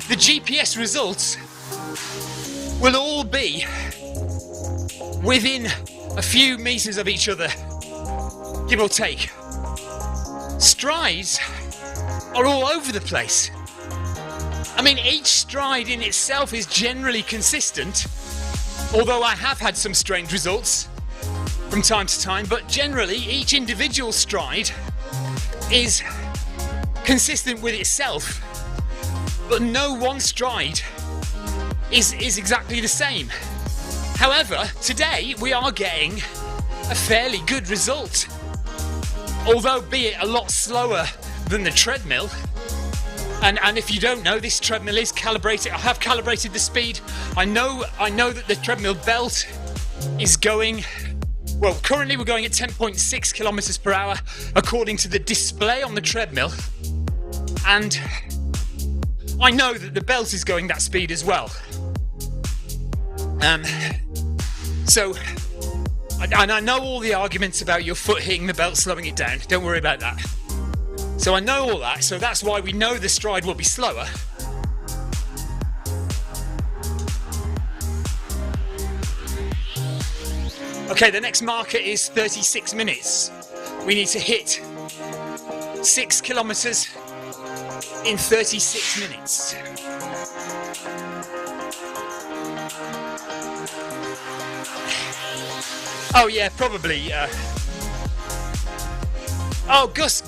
the GPS results will all be within a few meters of each other, give or take. Strides are all over the place. I mean, each stride in itself is generally consistent, although I have had some strange results from time to time, but generally each individual stride is consistent with itself, but no one stride is exactly the same. However, today we are getting a fairly good result, although be it a lot slower than the treadmill. And if you don't know, this treadmill is calibrated. I have calibrated the speed. I know that the treadmill belt is going, well, currently we're going at 10.6 kilometers per hour according to the display on the treadmill. And I know that the belt is going that speed as well. So, and I know all the arguments about your foot hitting the belt slowing it down. Don't worry about that. So I know all that, so that's why we know the stride will be slower. Okay, the next marker is 36 minutes. We need to hit 6 kilometers in 36 minutes. Oh yeah, probably. Oh, Gus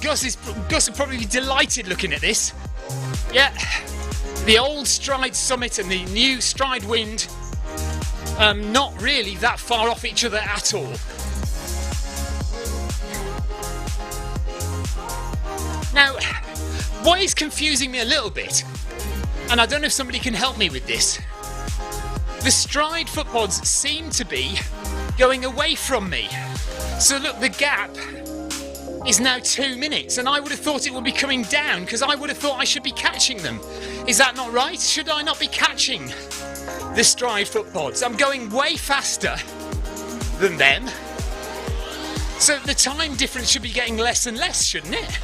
will probably be delighted looking at this. Yeah, the old Stryd Summit and the new Stryd Wind, not really that far off each other at all. Now, what is confusing me a little bit, and I don't know if somebody can help me with this, the Stryd footpods seem to be going away from me. So look, the gap is now 2 minutes, and I would have thought it would be coming down because I would have thought I should be catching them. Is that not right? Should I not be catching the Stryd footpods? I'm going way faster than them, so the time difference should be getting less and less, shouldn't it?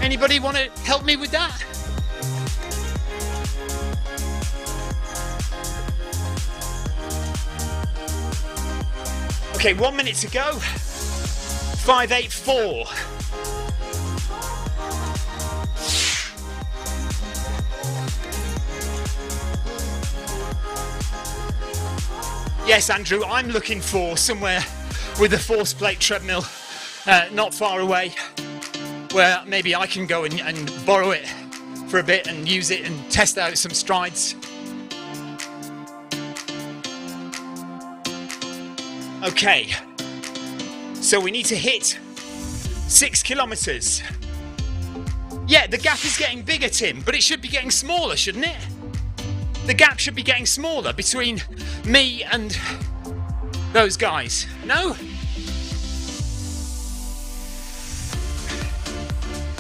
Anybody want to help me with that? Okay, 1 minute to go. 5:84. Yes, Andrew, I'm looking for somewhere with a force plate treadmill not far away where maybe I can go and borrow it for a bit and use it and test out some strides. Okay. So we need to hit 6 kilometers. Yeah, the gap is getting bigger, Tim, but it should be getting smaller, shouldn't it? The gap should be getting smaller between me and those guys. No?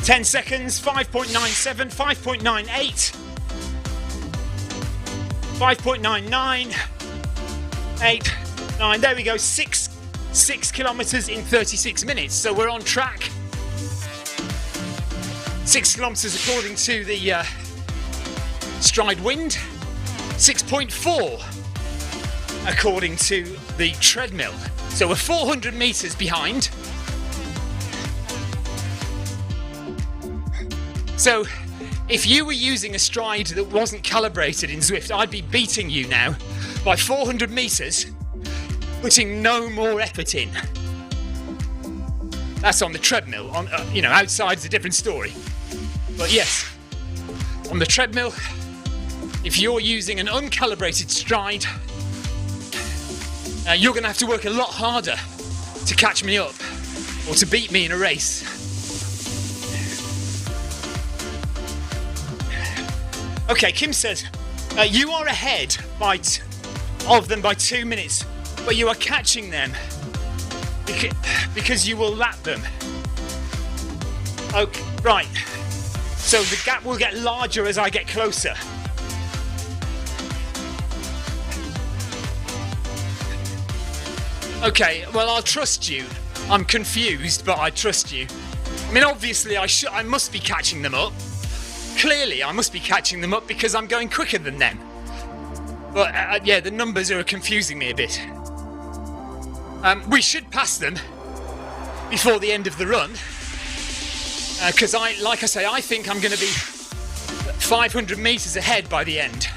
10 seconds, 5.97, 5.98, 5.99, 8, 9, there we go, 6 kilometers in 36 minutes, so we're on track. 6 kilometers according to the Stryd Wind, 6.4 according to the treadmill. So we're 400 meters behind. So if you were using a stride that wasn't calibrated in Zwift, I'd be beating you now by 400 meters, putting no more effort in. That's on the treadmill. On outside is a different story. But yes, on the treadmill, if you're using an uncalibrated stride, you're going to have to work a lot harder to catch me up or to beat me in a race. Okay, Kim says, you are ahead of them by 2 minutes, but you are catching them because you will lap them. Okay, right. So the gap will get larger as I get closer. Okay, well, I'll trust you. I'm confused, but I trust you. I mean, obviously, I must be catching them up. Clearly, I must be catching them up because I'm going quicker than them. But yeah, the numbers are confusing me a bit. We should pass them before the end of the run. Because like I say, I think I'm going to be 500 metres ahead by the end.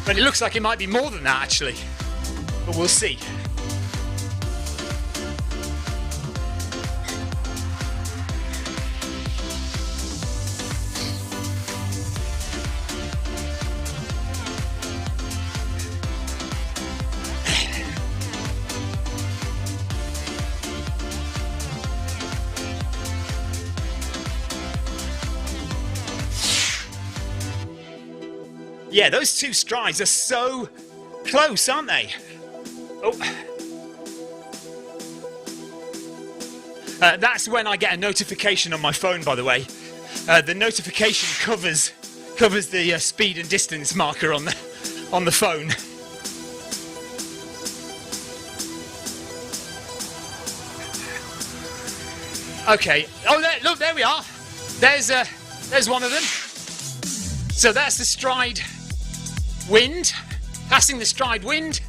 But it looks like it might be more than that, actually. But we'll see. Yeah, those two strides are so close, aren't they? Oh. That's when I get a notification on my phone, by the way. The notification covers the speed and distance marker on the phone. Okay. Oh, look, there we are. There's one of them. So that's the Stryd wind, passing the Stryd wind.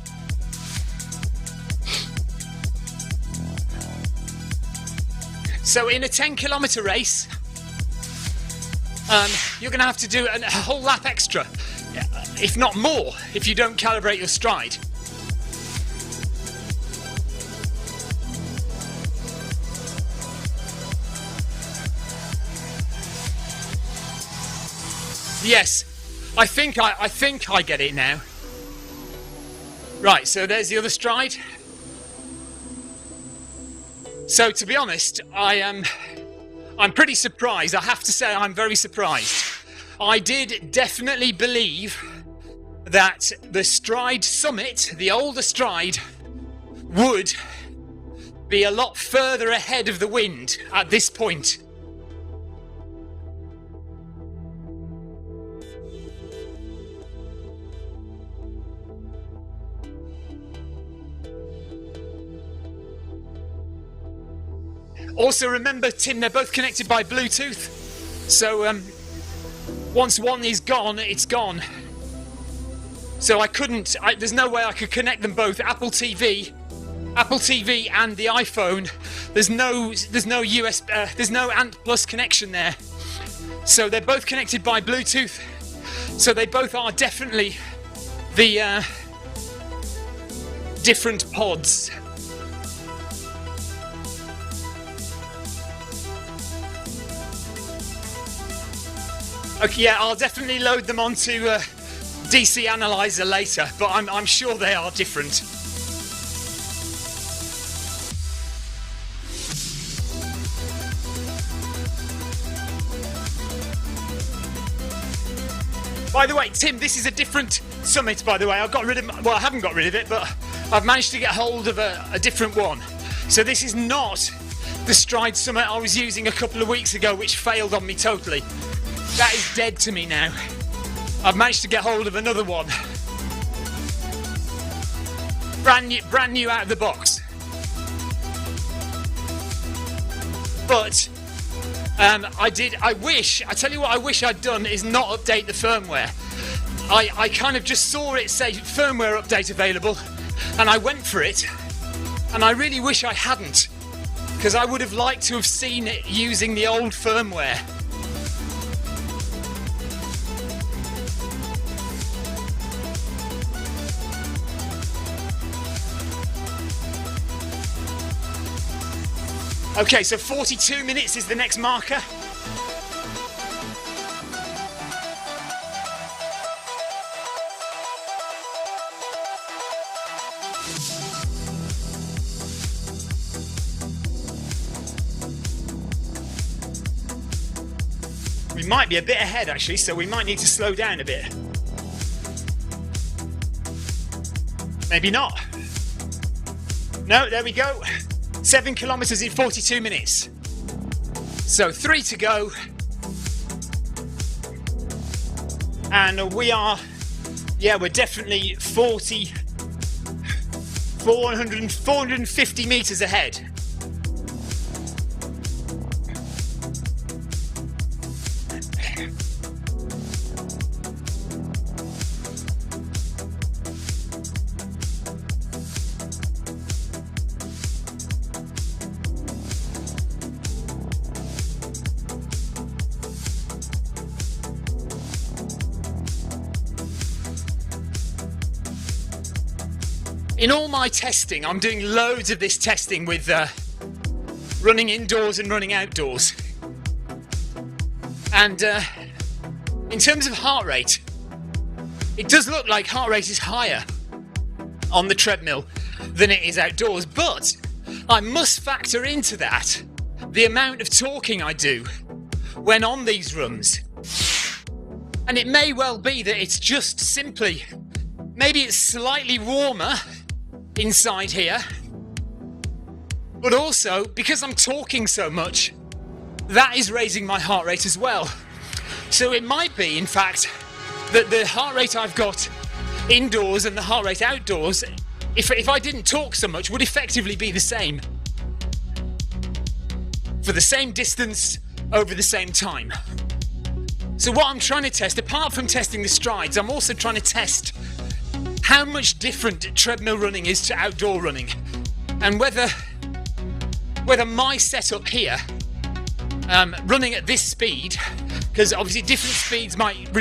So in a 10-kilometre race, you're going to have to do a whole lap extra, if not more, if you don't calibrate your stride. Yes, I think I get it now. Right, so there's the other Stryd. So to be honest, I'm pretty surprised. I have to say I'm very surprised. I did definitely believe that the Stryd summit, the older Stryd, would be a lot further ahead of the wind at this point. Also remember, Tim, they're both connected by Bluetooth. So once one is gone, it's gone. So there's no way I could connect them both. Apple TV and the iPhone, there's no USB, there's no Ant Plus connection there. So they're both connected by Bluetooth. So they both are definitely the different pods. Okay, yeah, I'll definitely load them onto DC Analyzer later, but I'm sure they are different. By the way, Tim, this is a different summit, by the way. I haven't got rid of it, but I've managed to get hold of a different one. So this is not the Stryd summit I was using a couple of weeks ago, which failed on me totally. That is dead to me now. I've managed to get hold of another one. Brand new out of the box. But I tell you what I wish I'd done is not update the firmware. I kind of just saw it say firmware update available and I went for it, and I really wish I hadn't, because I would have liked to have seen it using the old firmware. Okay, so 42 minutes is the next marker. We might be a bit ahead actually, so we might need to slow down a bit. Maybe not. No, there we go. 7 kilometers in 42 minutes. So 3 to go. And we are, we're definitely 450 meters ahead. In all my testing, I'm doing loads of this testing with running indoors and running outdoors. And in terms of heart rate, it does look like heart rate is higher on the treadmill than it is outdoors, but I must factor into that the amount of talking I do when on these runs. And it may well be that it's just simply, maybe it's slightly warmer inside here, but also because I'm talking so much, that is raising my heart rate as well. So it might be, in fact, that the heart rate I've got indoors and the heart rate outdoors, if I didn't talk so much, would effectively be the same for the same distance over the same time. So what I'm trying to test, apart from testing the strides, I'm also trying to test how much different treadmill running is to outdoor running, and whether my setup here, running at this speed, because obviously different speeds might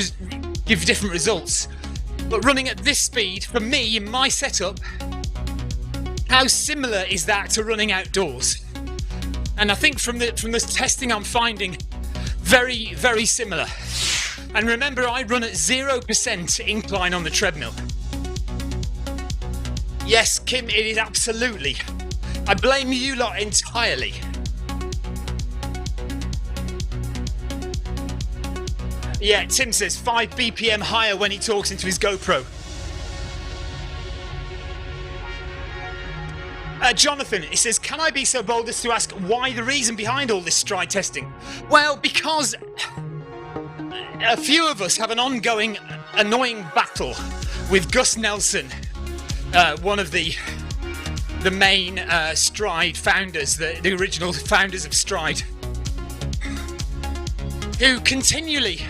give different results, but running at this speed, for me, in my setup, how similar is that to running outdoors? And I think from the testing I'm finding, very, very similar. And remember, I run at 0% incline on the treadmill. Yes, Kim, it is absolutely. I blame you lot entirely. Yeah, Tim says 5 BPM higher when he talks into his GoPro. Jonathan, he says, can I be so bold as to ask why the reason behind all this stride testing? Well, because a few of us have an ongoing, annoying battle with Gus Nelson, one of the main Stryd founders, the original founders of Stryd, who continually...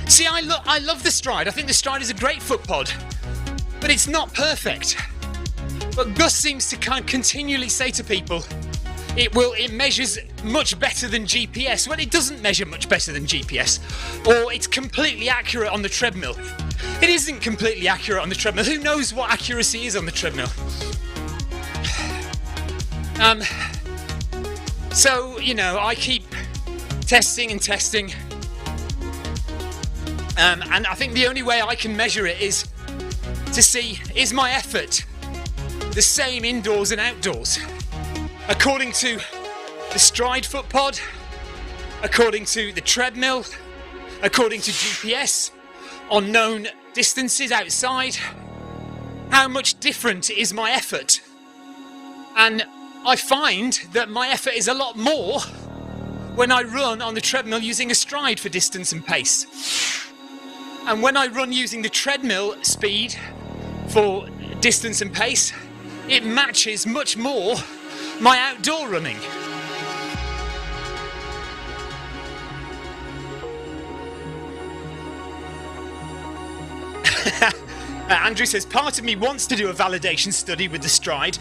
See, I love the Stryd. I think the Stryd is a great foot pod, but it's not perfect. But Gus seems to continually say to people, it measures much better than GPS. Well, it doesn't measure much better than GPS, or it's completely accurate on the treadmill. It isn't completely accurate on the treadmill. Who knows what accuracy is on the treadmill? So, you know, I keep testing and testing. And I think the only way I can measure it is to see, is my effort the same indoors and outdoors? According to the Stryd foot pod, according to the treadmill, according to GPS, on known distances outside, how much different is my effort? And I find that my effort is a lot more when I run on the treadmill using a Stryd for distance and pace. And when I run using the treadmill speed for distance and pace, it matches much more my outdoor running. Andrew says, part of me wants to do a validation study with the Stryd,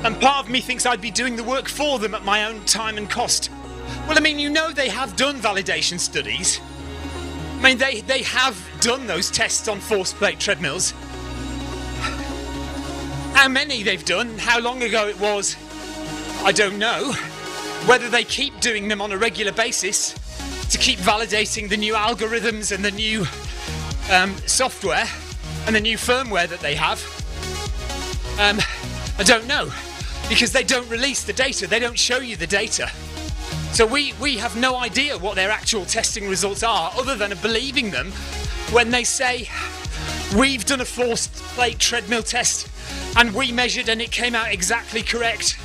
and part of me thinks I'd be doing the work for them at my own time and cost. Well, I mean, you know, they have done validation studies. I mean, they have done those tests on force plate treadmills. How many they've done, how long ago it was, I don't know. Whether they keep doing them on a regular basis to keep validating the new algorithms and the new software and the new firmware that they have, I don't know, because they don't release the data, they don't show you the data. So we have no idea what their actual testing results are, other than believing them when they say, we've done a forced plate treadmill test and we measured and it came out exactly correct.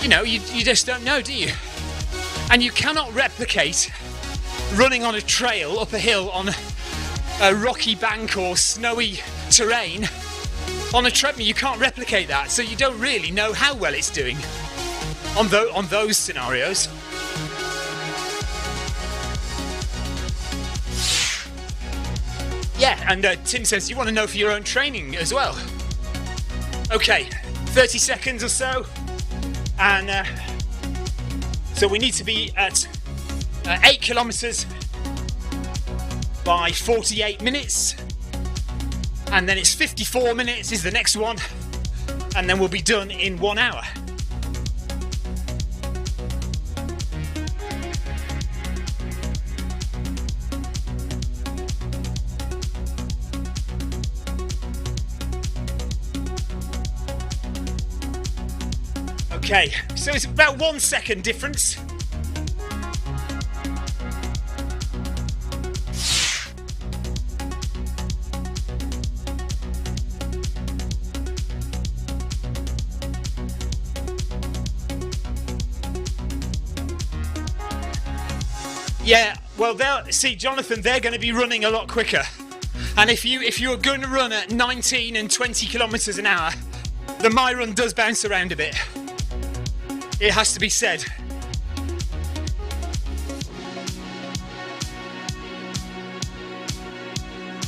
You know, you just don't know, do you? And you cannot replicate running on a trail up a hill on a rocky bank or snowy terrain on a treadmill. You can't replicate that, so you don't really know how well it's doing on those scenarios. Yeah, and Tim says you want to know for your own training as well. Okay, 30 seconds or so, and so we need to be at 8 kilometers by 48 minutes, and then it's 54 minutes is the next one, and then we'll be done in 1 hour. Okay, so it's about 1 second difference. Yeah, well, Jonathan, they're going to be running a lot quicker. And if you're going to run at 19 and 20 kilometers an hour, the my run does bounce around a bit. It has to be said.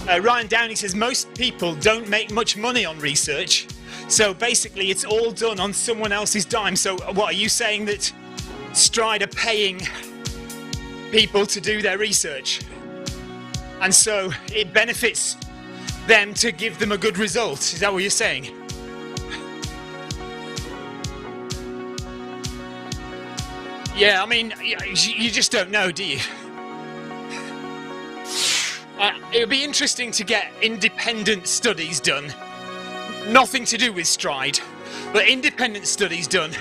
Ryan Downey says most people don't make much money on research, so basically it's all done on someone else's dime. So what are you saying, that Stryd are paying people to do their research, and so it benefits them to give them a good result? Is that what you're saying? Yeah, I mean, you just don't know, do you? It would be interesting to get independent studies done. Nothing to do with Stryd, but independent studies done.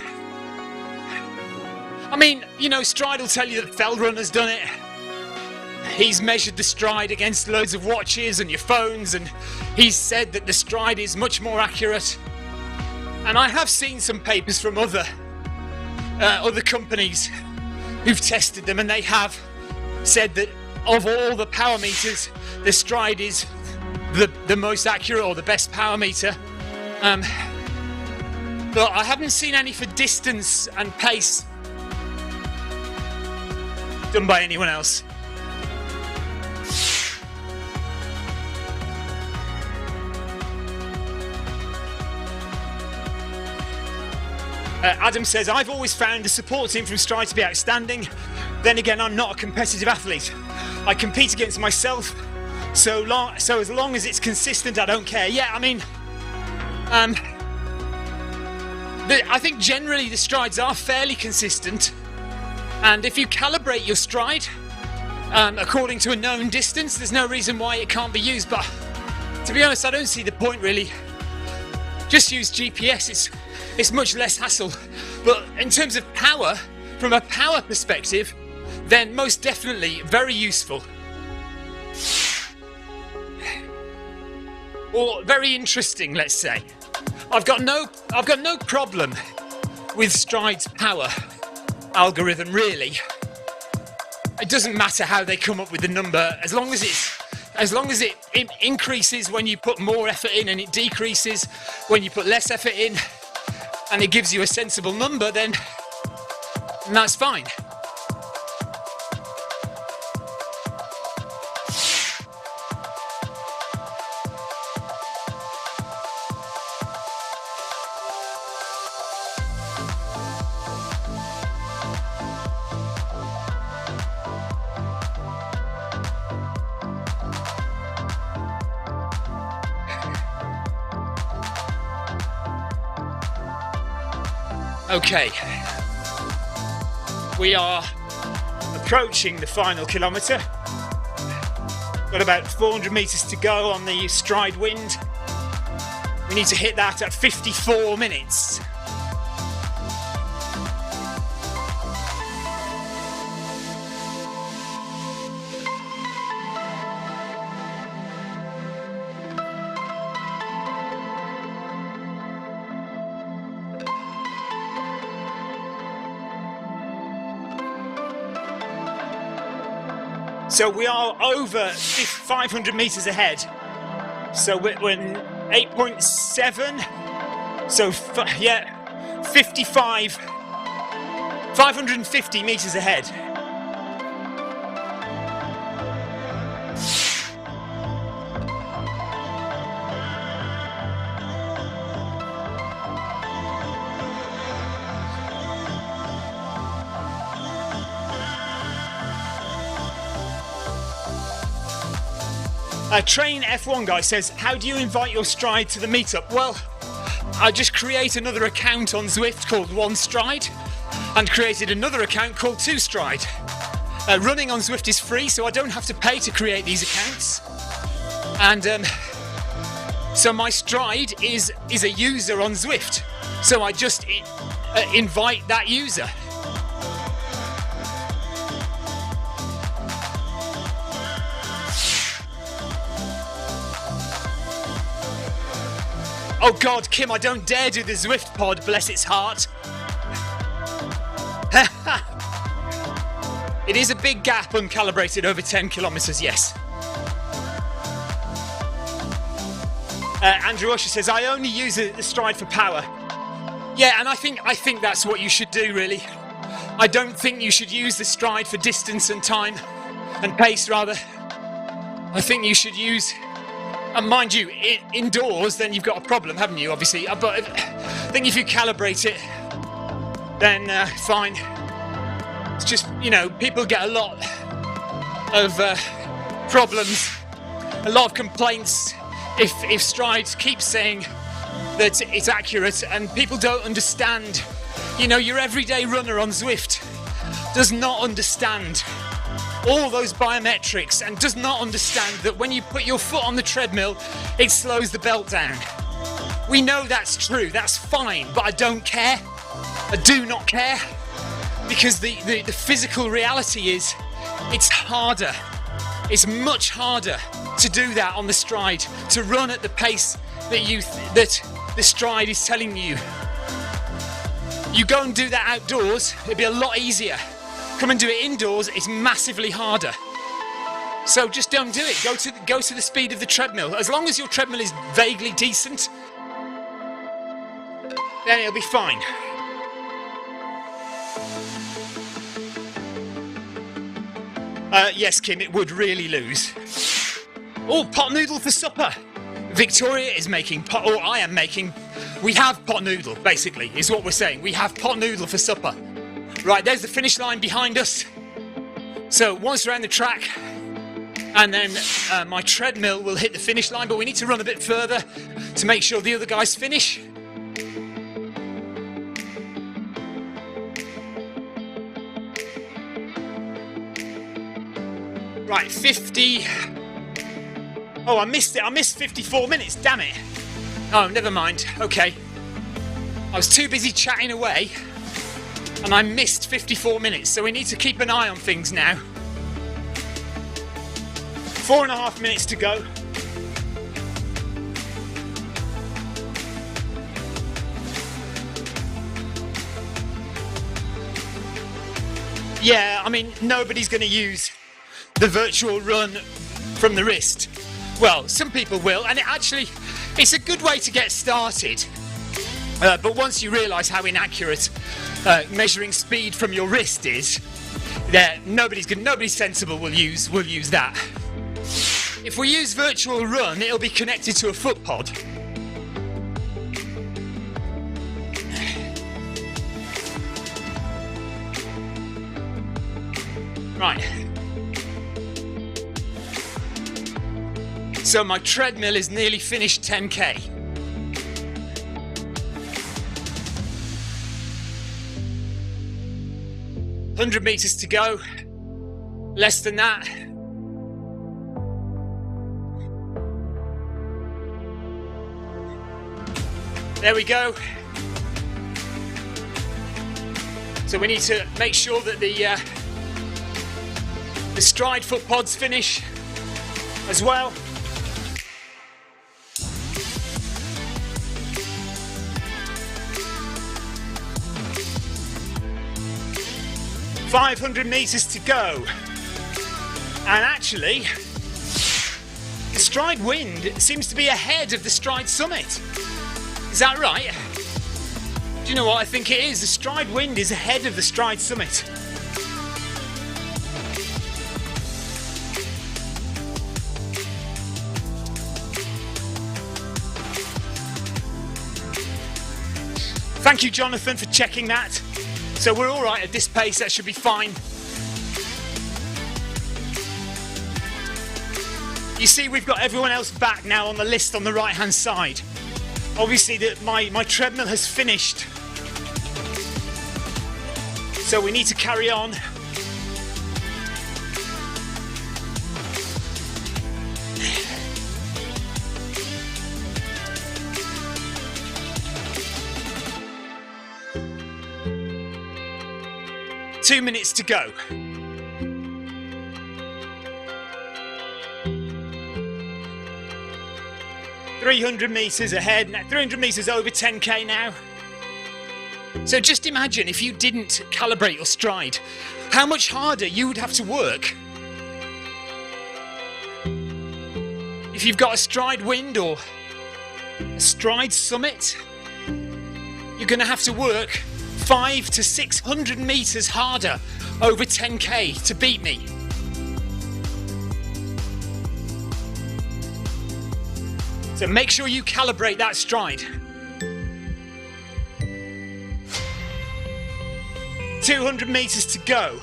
I mean, you know, Stryd will tell you that Feldrunner's done it. He's measured the Stryd against loads of watches and your phones, and he's said that the Stryd is much more accurate. And I have seen some papers from other companies who've tested them, and they have said that of all the power meters, the Stryd is the most accurate or the best power meter. But I haven't seen any for distance and pace done by anyone else. Adam says, I've always found the support team from Stryd to be outstanding. Then again, I'm not a competitive athlete. I compete against myself, so as long as it's consistent, I don't care. Yeah, I mean, I think generally the Stryds are fairly consistent, and if you calibrate your Stryd according to a known distance, there's no reason why it can't be used. But to be honest, I don't see the point really. Just use GPS. It's much less hassle. But in terms of power, from a power perspective, then most definitely very useful. Or very interesting, let's say. I've got no problem with Stryd's power algorithm, really. It doesn't matter how they come up with the number, as long as it increases when you put more effort in, and it decreases when you put less effort in, and it gives you a sensible number, then that's fine. Okay, we are approaching the final kilometre. Got about 400 metres to go on the Stryd wind. We need to hit that at 54 minutes. So we are over 500 meters ahead. So we're 8.7. So yeah, 550 meters ahead. Train F1 guy says, how do you invite your Stryd to the meetup? Well, I just create another account on Zwift called One Stryd and created another account called Two Stryd. Running on Zwift is free, so I don't have to pay to create these accounts. And so my Stryd is a user on Zwift. So I just invite that user. Oh God, Kim, I don't dare do the Zwift pod, bless its heart. It is a big gap uncalibrated over 10 kilometres, yes. Andrew Usher says, I only use the Stryd for power. Yeah, and I think that's what you should do, really. I don't think you should use the Stryd for distance and time, and pace, rather. I think you should use... And mind you, indoors, then you've got a problem, haven't you, obviously? But I think if you calibrate it, then fine. It's just, you know, people get a lot of problems, a lot of complaints if Stryd keeps saying that it's accurate and people don't understand. You know, your everyday runner on Zwift does not understand all those biometrics and does not understand that when you put your foot on the treadmill, it slows the belt down. We know that's true, that's fine, but I don't care. I do not care, because the physical reality is it's harder. It's much harder to do that on the Stryd, to run at the pace that the Stryd is telling you. You go and do that outdoors, it'd be a lot easier. Come and do it indoors, it's massively harder. So just don't do it. Go to the speed of the treadmill. As long as your treadmill is vaguely decent, then it'll be fine. Yes, Kim, it would really lose. Oh, pot noodle for supper. Victoria is making pot, or I am making. We have pot noodle, basically, is what we're saying. We have pot noodle for supper. Right, there's the finish line behind us. So once around the track, and then my treadmill will hit the finish line, but we need to run a bit further to make sure the other guys finish. Right, 50. Oh, I missed it. I missed 54 minutes, damn it. Oh, never mind. Okay. I was too busy chatting away. And I missed 54 minutes, so we need to keep an eye on things now. 4.5 minutes to go. Yeah, I mean, nobody's going to use the virtual run from the wrist. Well, some people will, and it's a good way to get started. But once you realise how inaccurate measuring speed from your wrist is, nobody sensible will use that. If we use virtual run, it'll be connected to a foot pod. Right. So my treadmill is nearly finished 10k. $100 meters to go, less than that. There we go. So we need to make sure that the Stryd foot pods finish as well. $500 meters to go. And actually, the Stryd wind seems to be ahead of the Stryd summit. Is that right? Do you know what I think it is? The Stryd wind is ahead of the Stryd summit. Thank you, Jonathan, for checking that. So we're all right at this pace, that should be fine. You see, we've got everyone else back now on the list on the right-hand side. Obviously, my treadmill has finished. So we need to carry on. Two minutes to go. $300 meters ahead, 300 meters over 10k now. So just imagine if you didn't calibrate your Stryd, how much harder you would have to work. If you've got a Stryd wind or a Stryd summit, you're going to have to work 500 to 600 meters harder over 10k to beat me. So make sure you calibrate that Stryd. 200 meters to go.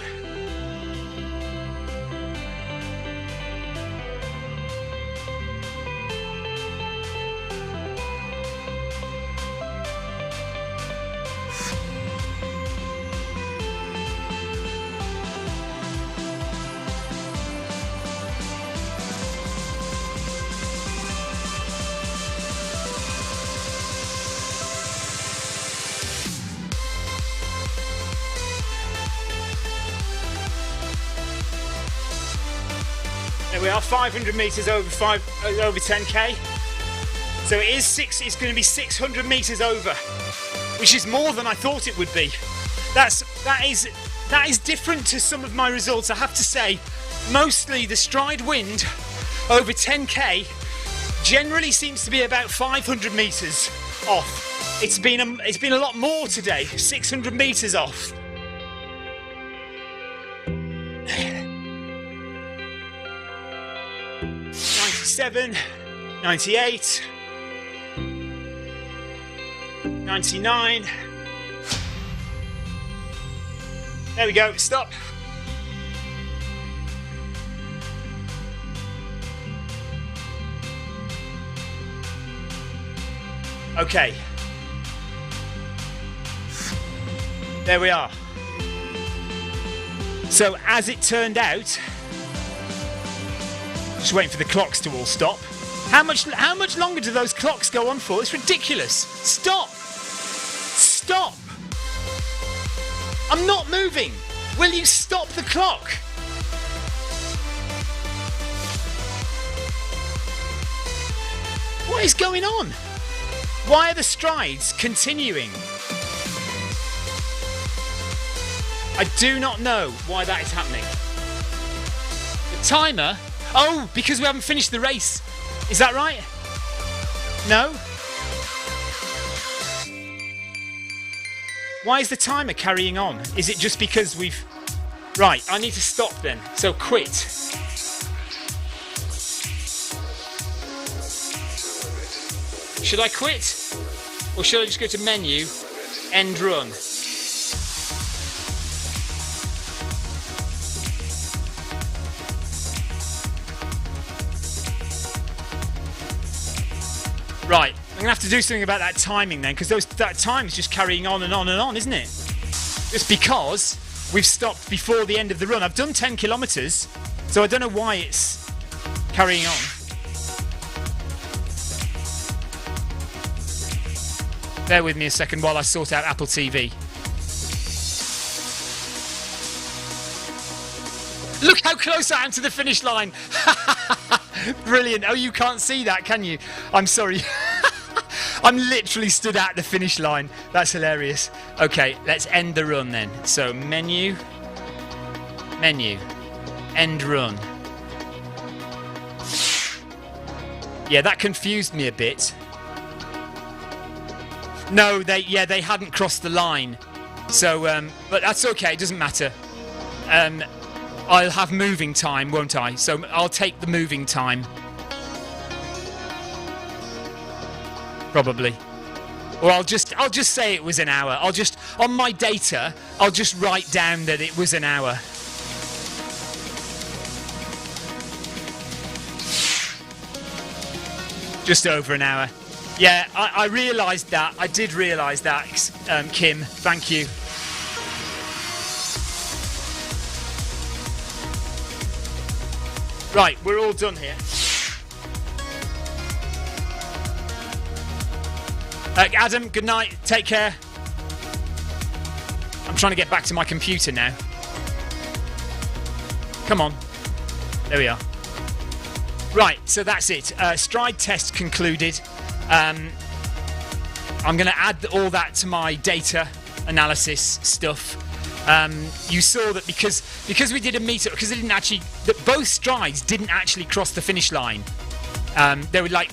There we are, 500 meters over 10k. So it's going to be 600 meters over, which is more than I thought it would be. That is different to some of my results, I have to say. Mostly the Stryd wind over 10k generally seems to be about 500 meters off. It's been a lot more today, 600 meters off. 97, 98, 99. There we go, stop. Okay. There we are. So as it turned out, just waiting for the clocks to all stop. How much longer do those clocks go on for? It's ridiculous. Stop. Stop. I'm not moving. Will you stop the clock? What is going on? Why are the strides continuing? I do not know why that is happening. The timer... Oh, because we haven't finished the race. Is that right? No? Why is the timer carrying on? Is it just because we've... Right, I need to stop then. So quit. Should I quit? Or should I just go to menu, end run? Right, I'm going to have to do something about that timing then, because that time is just carrying on and on and on, isn't it? Just because we've stopped before the end of the run. I've done 10 kilometres, so I don't know why it's carrying on. Bear with me a second while I sort out Apple TV. Look how close I am to the finish line. Brilliant. Oh, you can't see that, can you? I'm sorry. I'm literally stood at the finish line. That's hilarious. Okay, let's end the run then. So menu, end run. Yeah, that confused me a bit. No, they hadn't crossed the line. So, but that's okay, it doesn't matter. I'll have moving time, won't I? So I'll take the moving time. Probably. Or I'll just say it was an hour. On my data, I'll just write down that it was an hour. Just over an hour. Yeah, I realised that. I did realise that, Kim. Thank you. Right, we're all done here. Adam, good night. Take care. I'm trying to get back to my computer now. Come on. There we are. Right, so that's it. Stryd test concluded. I'm going to add all that to my data analysis stuff. You saw that because we did a meetup, because they didn't actually, that both strides didn't actually cross the finish line. They were like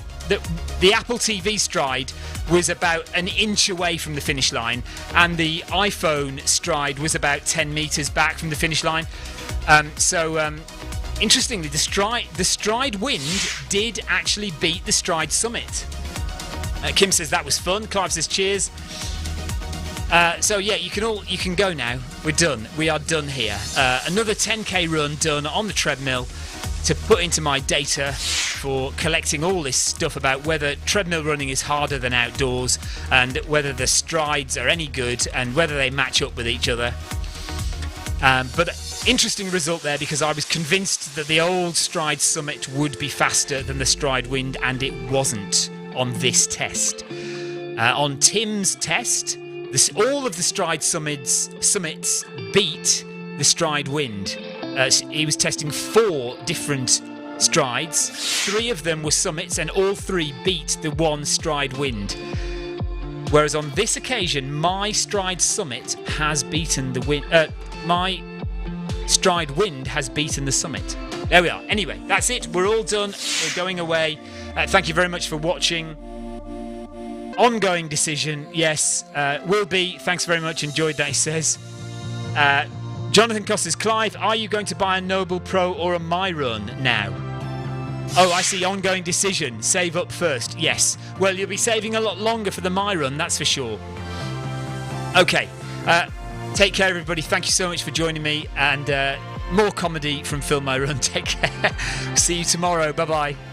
the Apple TV stride was about an inch away from the finish line, and the iPhone stride was about 10 meters back from the finish line. Interestingly, the Stryd wind did actually beat the Stryd summit. Kim says that was fun. Clive says cheers. So yeah, you can go now. We're done. We are done here. Another 10k run done on the treadmill to put into my data for collecting all this stuff about whether treadmill running is harder than outdoors, and whether the strides are any good, and whether they match up with each other. But interesting result there, because I was convinced that the old Stryd summit would be faster than the Stryd wind, and it wasn't on this test. On Tim's test, all of the Stryd summits beat the Stryd wind. He was testing 4 different strides. 3 of them were summits, and all 3 beat the one Stryd wind. Whereas on this occasion, my Stryd summit has beaten the wind. My Stryd wind has beaten the summit. There we are. Anyway, that's it. We're all done. We're going away. Thank you very much for watching. Ongoing decision. Yes, will be. Thanks very much. Enjoyed that, he says. Jonathan Costas, Clive, are you going to buy a Noble Pro or a My Run now? Oh, I see. Ongoing decision. Save up first. Yes. Well, you'll be saving a lot longer for the My Run, that's for sure. Okay. Take care, everybody. Thank you so much for joining me. And more comedy from Film My Run. Take care. See you tomorrow. Bye-bye.